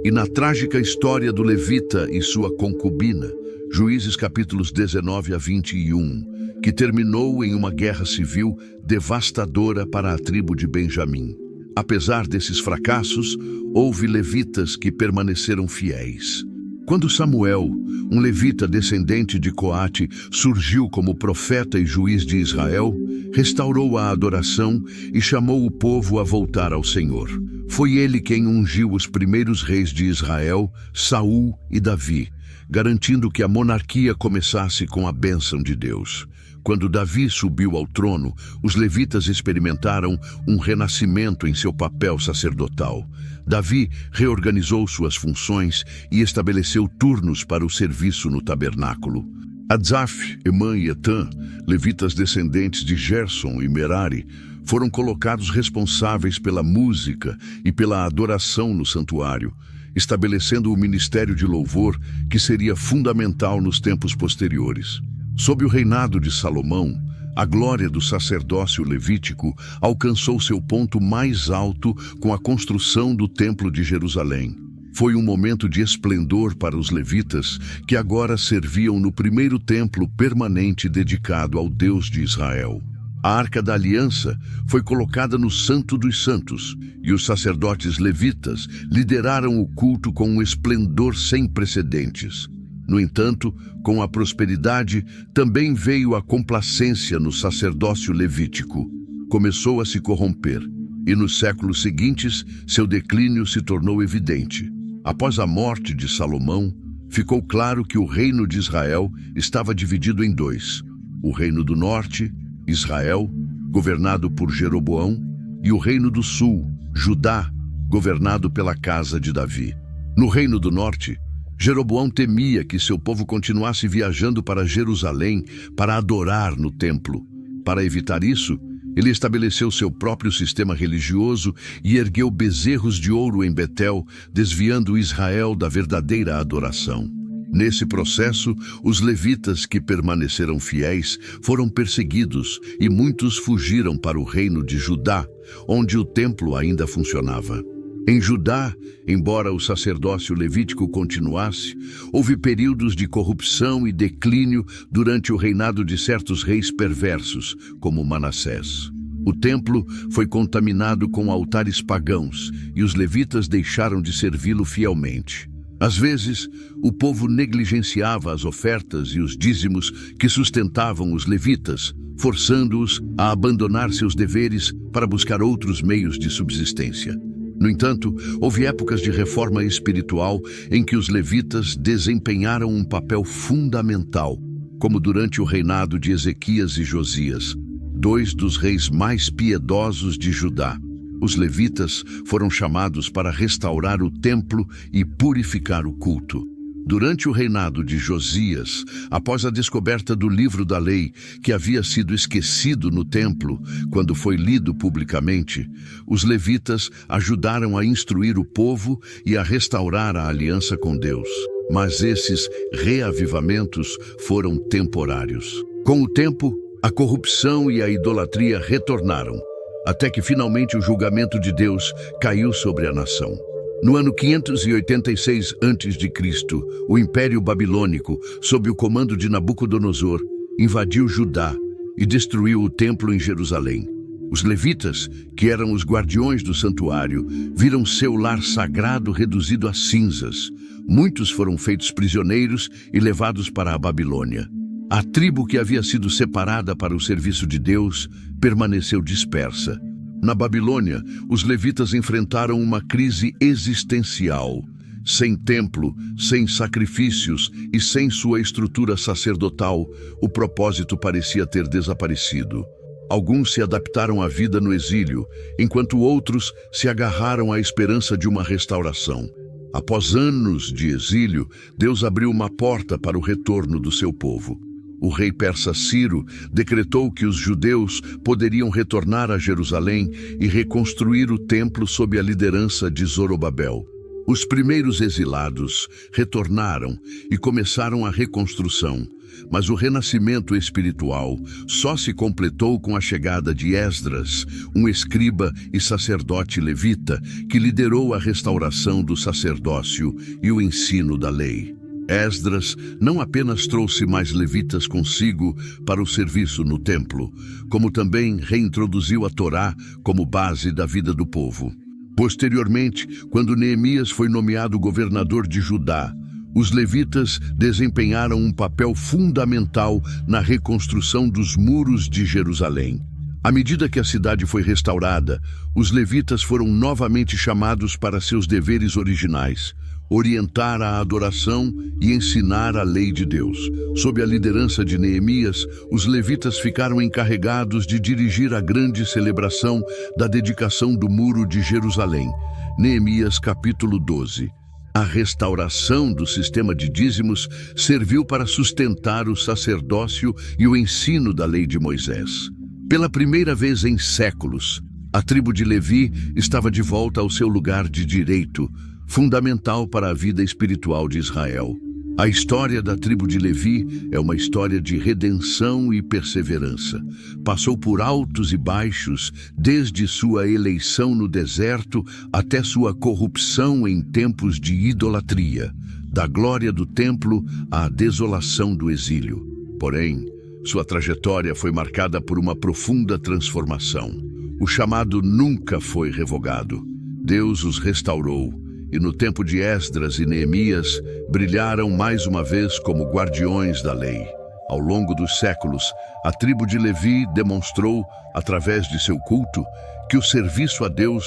[SPEAKER 1] E na trágica história do levita e sua concubina, Juízes capítulos 19 a 21, que terminou em uma guerra civil devastadora para a tribo de Benjamim. Apesar desses fracassos, houve levitas que permaneceram fiéis. Quando Samuel, um levita descendente de Coate, surgiu como profeta e juiz de Israel, restaurou a adoração e chamou o povo a voltar ao Senhor. Foi ele quem ungiu os primeiros reis de Israel, Saul e Davi, garantindo que a monarquia começasse com a bênção de Deus. Quando Davi subiu ao trono, os levitas experimentaram um renascimento em seu papel sacerdotal. Davi reorganizou suas funções e estabeleceu turnos para o serviço no tabernáculo. Asaf, Emã e Etã, levitas descendentes de Gerson e Merari, foram colocados responsáveis pela música e pela adoração no santuário, estabelecendo o ministério de louvor que seria fundamental nos tempos posteriores. Sob o reinado de Salomão, a glória do sacerdócio levítico alcançou seu ponto mais alto com a construção do Templo de Jerusalém. Foi um momento de esplendor para os levitas, que agora serviam no primeiro templo permanente dedicado ao Deus de Israel. A Arca da Aliança foi colocada no Santo dos Santos, e os sacerdotes levitas lideraram o culto com um esplendor sem precedentes. No entanto, com a prosperidade, também veio a complacência no sacerdócio levítico. Começou a se corromper, e nos séculos seguintes, seu declínio se tornou evidente. Após a morte de Salomão, ficou claro que o reino de Israel estava dividido em dois: o reino do norte, Israel, governado por Jeroboão, e o reino do sul, Judá, governado pela casa de Davi. No reino do norte, Jeroboão temia que seu povo continuasse viajando para Jerusalém para adorar no templo. Para evitar isso, ele estabeleceu seu próprio sistema religioso e ergueu bezerros de ouro em Betel, desviando Israel da verdadeira adoração. Nesse processo, os levitas que permaneceram fiéis foram perseguidos e muitos fugiram para o reino de Judá, onde o templo ainda funcionava. Em Judá, embora o sacerdócio levítico continuasse, houve períodos de corrupção e declínio durante o reinado de certos reis perversos, como Manassés. O templo foi contaminado com altares pagãos e os levitas deixaram de servi-lo fielmente. Às vezes, o povo negligenciava as ofertas e os dízimos que sustentavam os levitas, forçando-os a abandonar seus deveres para buscar outros meios de subsistência. No entanto, houve épocas de reforma espiritual em que os levitas desempenharam um papel fundamental, como durante o reinado de Ezequias e Josias, dois dos reis mais piedosos de Judá. Os levitas foram chamados para restaurar o templo e purificar o culto. Durante o reinado de Josias, após a descoberta do livro da lei, que havia sido esquecido no templo quando foi lido publicamente, os levitas ajudaram a instruir o povo e a restaurar a aliança com Deus. Mas esses reavivamentos foram temporários. Com o tempo, a corrupção e a idolatria retornaram, até que finalmente o julgamento de Deus caiu sobre a nação. No ano 586 a.C., o Império Babilônico, sob o comando de Nabucodonosor, invadiu Judá e destruiu o templo em Jerusalém. Os levitas, que eram os guardiões do santuário, viram seu lar sagrado reduzido a cinzas. Muitos foram feitos prisioneiros e levados para a Babilônia. A tribo que havia sido separada para o serviço de Deus permaneceu dispersa. Na Babilônia, os levitas enfrentaram uma crise existencial. Sem templo, sem sacrifícios e sem sua estrutura sacerdotal, o propósito parecia ter desaparecido. Alguns se adaptaram à vida no exílio, enquanto outros se agarraram à esperança de uma restauração. Após anos de exílio, Deus abriu uma porta para o retorno do seu povo. O rei persa Ciro decretou que os judeus poderiam retornar a Jerusalém e reconstruir o templo sob a liderança de Zorobabel. Os primeiros exilados retornaram e começaram a reconstrução, mas o renascimento espiritual só se completou com a chegada de Esdras, um escriba e sacerdote levita que liderou a restauração do sacerdócio e o ensino da lei. Esdras não apenas trouxe mais levitas consigo para o serviço no templo, como também reintroduziu a Torá como base da vida do povo. Posteriormente, quando Neemias foi nomeado governador de Judá, os levitas desempenharam um papel fundamental na reconstrução dos muros de Jerusalém. À medida que a cidade foi restaurada, os levitas foram novamente chamados para seus deveres originais: orientar a adoração e ensinar a lei de Deus. Sob a liderança de Neemias, os levitas ficaram encarregados de dirigir a grande celebração da dedicação do Muro de Jerusalém. Neemias capítulo 12. A restauração do sistema de dízimos serviu para sustentar o sacerdócio e o ensino da lei de Moisés. Pela primeira vez em séculos, a tribo de Levi estava de volta ao seu lugar de direito, fundamental para a vida espiritual de Israel. A história da tribo de Levi é uma história de redenção e perseverança. Passou por altos e baixos, desde sua eleição no deserto até sua corrupção em tempos de idolatria, da glória do templo à desolação do exílio. Porém, sua trajetória foi marcada por uma profunda transformação. O chamado nunca foi revogado. Deus os restaurou. E no tempo de Esdras e Neemias, brilharam mais uma vez como guardiões da lei. Ao longo dos séculos, a tribo de Levi demonstrou, através de seu culto, que o serviço a Deus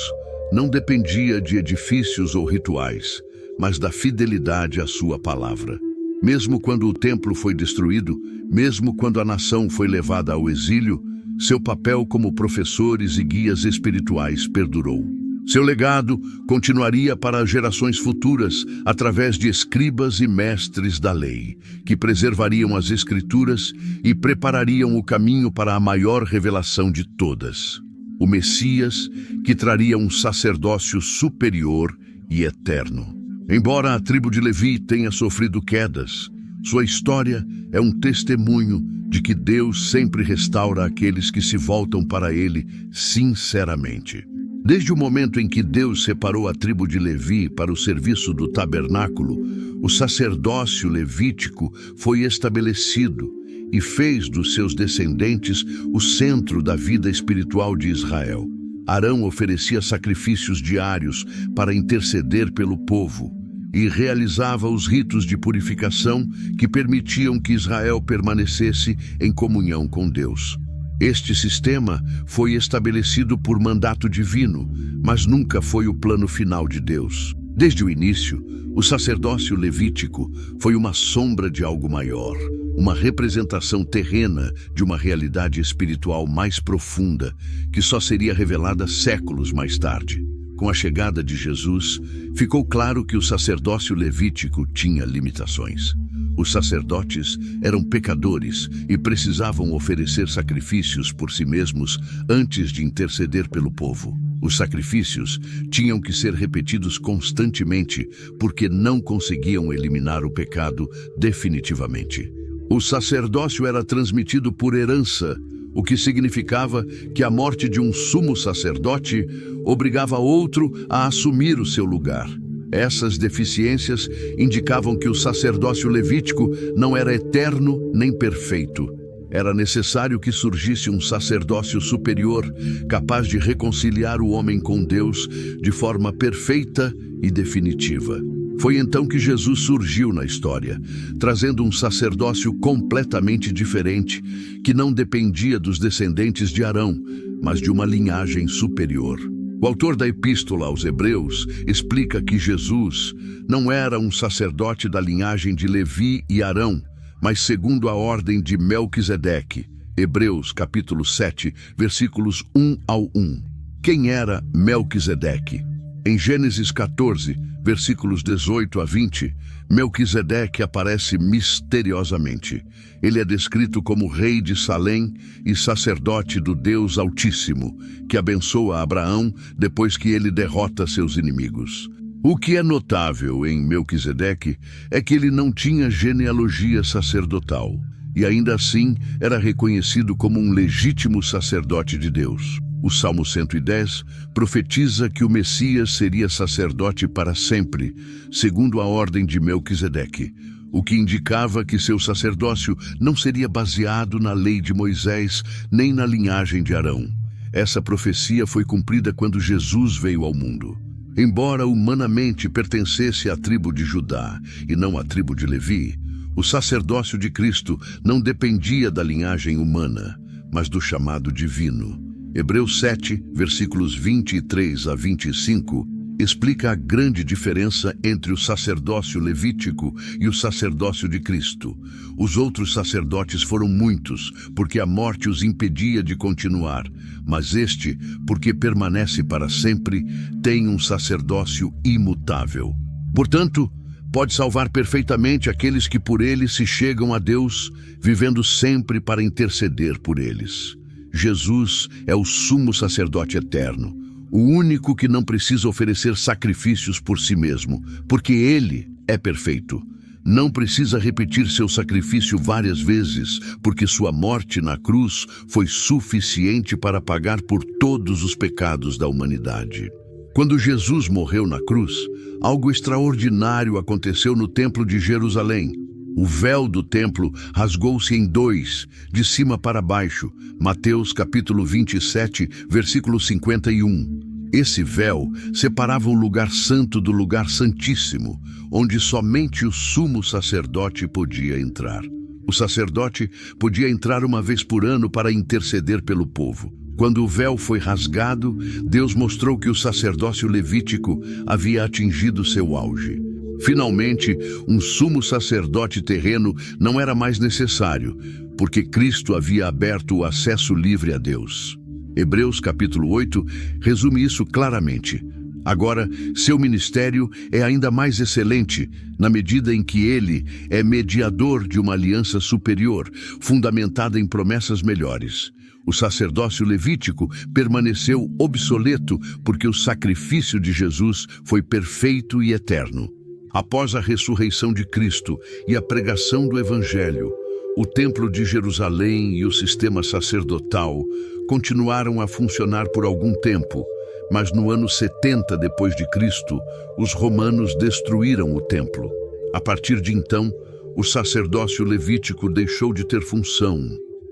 [SPEAKER 1] não dependia de edifícios ou rituais, mas da fidelidade à sua palavra. Mesmo quando o templo foi destruído, mesmo quando a nação foi levada ao exílio, seu papel como professores e guias espirituais perdurou. Seu legado continuaria para as gerações futuras através de escribas e mestres da lei, que preservariam as Escrituras e preparariam o caminho para a maior revelação de todas: o Messias, que traria um sacerdócio superior e eterno. Embora a tribo de Levi tenha sofrido quedas, sua história é um testemunho de que Deus sempre restaura aqueles que se voltam para Ele sinceramente. Desde o momento em que Deus separou a tribo de Levi para o serviço do tabernáculo, o sacerdócio levítico foi estabelecido e fez dos seus descendentes o centro da vida espiritual de Israel. Arão oferecia sacrifícios diários para interceder pelo povo e realizava os ritos de purificação que permitiam que Israel permanecesse em comunhão com Deus. Este sistema foi estabelecido por mandato divino, mas nunca foi o plano final de Deus. Desde o início, o sacerdócio levítico foi uma sombra de algo maior, uma representação terrena de uma realidade espiritual mais profunda, que só seria revelada séculos mais tarde. Com a chegada de Jesus, ficou claro que o sacerdócio levítico tinha limitações. Os sacerdotes eram pecadores e precisavam oferecer sacrifícios por si mesmos antes de interceder pelo povo. Os sacrifícios tinham que ser repetidos constantemente porque não conseguiam eliminar o pecado definitivamente. O sacerdócio era transmitido por herança, o que significava que a morte de um sumo sacerdote obrigava outro a assumir o seu lugar. Essas deficiências indicavam que o sacerdócio levítico não era eterno nem perfeito. Era necessário que surgisse um sacerdócio superior, capaz de reconciliar o homem com Deus de forma perfeita e definitiva. Foi então que Jesus surgiu na história, trazendo um sacerdócio completamente diferente, que não dependia dos descendentes de Arão, mas de uma linhagem superior. O autor da Epístola aos Hebreus explica que Jesus não era um sacerdote da linhagem de Levi e Arão, mas segundo a ordem de Melquisedeque. Hebreus capítulo 7, versículos 1 ao 1. Quem era Melquisedeque? Em Gênesis 14, versículos 18 a 20, Melquisedeque aparece misteriosamente. Ele é descrito como rei de Salém e sacerdote do Deus Altíssimo, que abençoa Abraão depois que ele derrota seus inimigos. O que é notável em Melquisedeque é que ele não tinha genealogia sacerdotal, e ainda assim era reconhecido como um legítimo sacerdote de Deus. O Salmo 110 profetiza que o Messias seria sacerdote para sempre, segundo a ordem de Melquisedeque, o que indicava que seu sacerdócio não seria baseado na lei de Moisés nem na linhagem de Arão. Essa profecia foi cumprida quando Jesus veio ao mundo. Embora humanamente pertencesse à tribo de Judá e não à tribo de Levi, o sacerdócio de Cristo não dependia da linhagem humana, mas do chamado divino. Hebreus 7, versículos 23 a 25, explica a grande diferença entre o sacerdócio levítico e o sacerdócio de Cristo. Os outros sacerdotes foram muitos, porque a morte os impedia de continuar, mas este, porque permanece para sempre, tem um sacerdócio imutável. Portanto, pode salvar perfeitamente aqueles que por ele se chegam a Deus, vivendo sempre para interceder por eles. Jesus é o sumo sacerdote eterno, o único que não precisa oferecer sacrifícios por si mesmo, porque ele é perfeito. Não precisa repetir seu sacrifício várias vezes, porque sua morte na cruz foi suficiente para pagar por todos os pecados da humanidade. Quando Jesus morreu na cruz, algo extraordinário aconteceu no templo de Jerusalém. O véu do templo rasgou-se em dois, de cima para baixo. Mateus capítulo 27, versículo 51. Esse véu separava o lugar santo do lugar santíssimo, onde somente o sumo sacerdote podia entrar. O sacerdote podia entrar uma vez por ano para interceder pelo povo. Quando o véu foi rasgado, Deus mostrou que o sacerdócio levítico havia atingido seu auge. Finalmente, um sumo sacerdote terreno não era mais necessário, porque Cristo havia aberto o acesso livre a Deus. Hebreus capítulo 8 resume isso claramente. Agora, seu ministério é ainda mais excelente, na medida em que ele é mediador de uma aliança superior, fundamentada em promessas melhores. O sacerdócio levítico permaneceu obsoleto porque o sacrifício de Jesus foi perfeito e eterno. Após a ressurreição de Cristo e a pregação do Evangelho, o Templo de Jerusalém e o sistema sacerdotal continuaram a funcionar por algum tempo, mas no ano 70 depois de Cristo, os romanos destruíram o templo. A partir de então, o sacerdócio levítico deixou de ter função.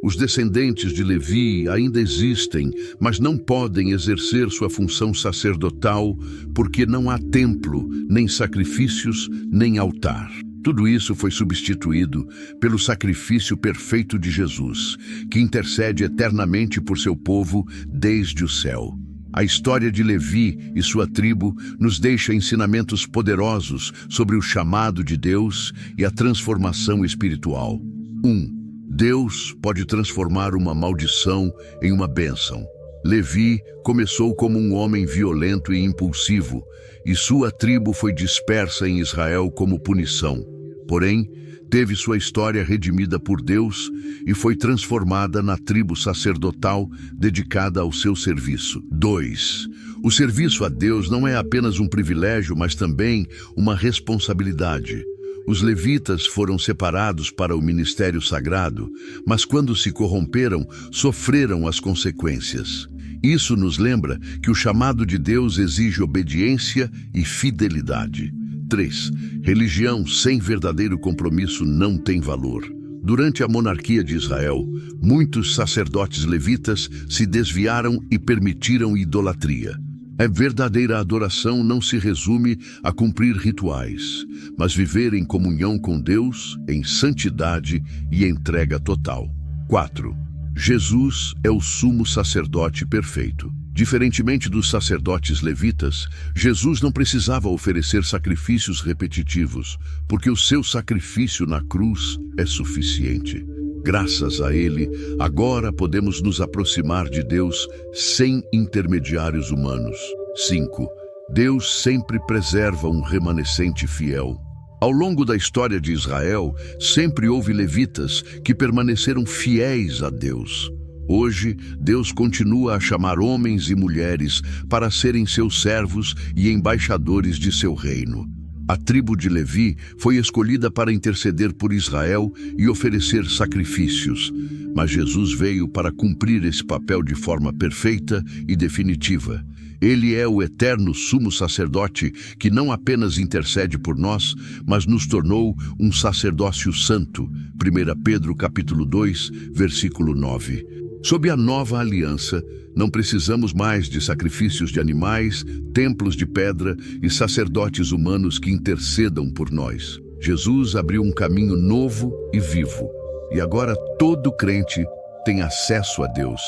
[SPEAKER 1] Os descendentes de Levi ainda existem, mas não podem exercer sua função sacerdotal porque não há templo, nem sacrifícios, nem altar. Tudo isso foi substituído pelo sacrifício perfeito de Jesus, que intercede eternamente por seu povo desde o céu. A história de Levi e sua tribo nos deixa ensinamentos poderosos sobre o chamado de Deus e a transformação espiritual. 1. Deus pode transformar uma maldição em uma bênção. Levi começou como um homem violento e impulsivo, e sua tribo foi dispersa em Israel como punição. Porém, teve sua história redimida por Deus e foi transformada na tribo sacerdotal dedicada ao seu serviço. 2. O serviço a Deus não é apenas um privilégio, mas também uma responsabilidade. Os levitas foram separados para o ministério sagrado, mas quando se corromperam, sofreram as consequências. Isso nos lembra que o chamado de Deus exige obediência e fidelidade. 3. Religião sem verdadeiro compromisso não tem valor. Durante a monarquia de Israel, muitos sacerdotes levitas se desviaram e permitiram idolatria. A verdadeira adoração não se resume a cumprir rituais, mas viver em comunhão com Deus, em santidade e entrega total. 4. Jesus é o sumo sacerdote perfeito. Diferentemente dos sacerdotes levitas, Jesus não precisava oferecer sacrifícios repetitivos, porque o seu sacrifício na cruz é suficiente. Graças a ele, agora podemos nos aproximar de Deus sem intermediários humanos. 5. Deus sempre preserva um remanescente fiel. Ao longo da história de Israel, sempre houve levitas que permaneceram fiéis a Deus. Hoje, Deus continua a chamar homens e mulheres para serem seus servos e embaixadores de seu reino. A tribo de Levi foi escolhida para interceder por Israel e oferecer sacrifícios, mas Jesus veio para cumprir esse papel de forma perfeita e definitiva. Ele é o eterno sumo sacerdote que não apenas intercede por nós, mas nos tornou um sacerdócio santo. 1 Pedro capítulo 2, versículo 9. Sob a nova aliança, não precisamos mais de sacrifícios de animais, templos de pedra e sacerdotes humanos que intercedam por nós. Jesus abriu um caminho novo e vivo, e agora todo crente tem acesso a Deus.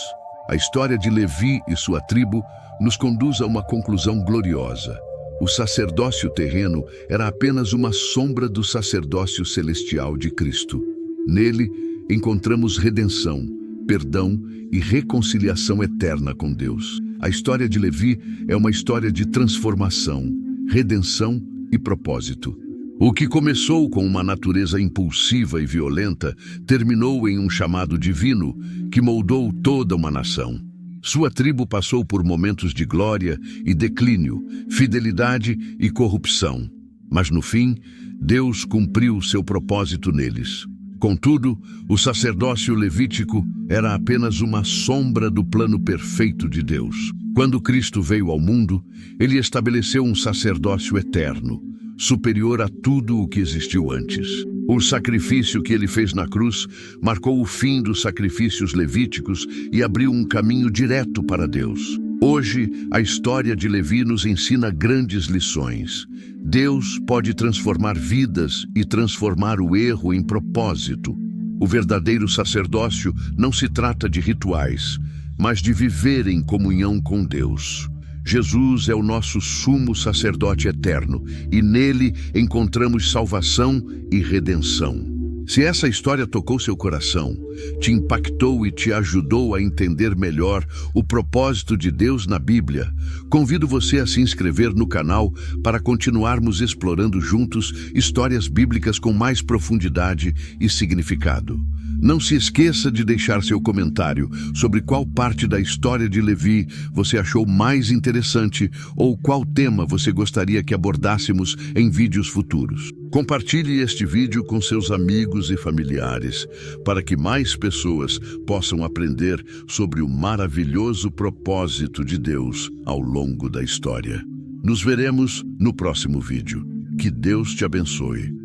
[SPEAKER 1] A história de Levi e sua tribo nos conduz a uma conclusão gloriosa. O sacerdócio terreno era apenas uma sombra do sacerdócio celestial de Cristo. Nele, encontramos redenção, perdão e reconciliação eterna com Deus. A história de Levi é uma história de transformação, redenção e propósito. O que começou com uma natureza impulsiva e violenta terminou em um chamado divino que moldou toda uma nação. Sua tribo passou por momentos de glória e declínio, fidelidade e corrupção, mas no fim, Deus cumpriu seu propósito neles. Contudo, o sacerdócio levítico era apenas uma sombra do plano perfeito de Deus. Quando Cristo veio ao mundo, ele estabeleceu um sacerdócio eterno, superior a tudo o que existiu antes. O sacrifício que ele fez na cruz marcou o fim dos sacrifícios levíticos e abriu um caminho direto para Deus. Hoje, a história de Levi nos ensina grandes lições. Deus pode transformar vidas e transformar o erro em propósito. O verdadeiro sacerdócio não se trata de rituais, mas de viver em comunhão com Deus. Jesus é o nosso sumo sacerdote eterno e nele encontramos salvação e redenção. Se essa história tocou seu coração, te impactou e te ajudou a entender melhor o propósito de Deus na Bíblia, convido você a se inscrever no canal para continuarmos explorando juntos histórias bíblicas com mais profundidade e significado. Não se esqueça de deixar seu comentário sobre qual parte da história de Levi você achou mais interessante ou qual tema você gostaria que abordássemos em vídeos futuros. Compartilhe este vídeo com seus amigos e familiares para que mais pessoas possam aprender sobre o maravilhoso propósito de Deus ao longo da história. Nos veremos no próximo vídeo. Que Deus te abençoe.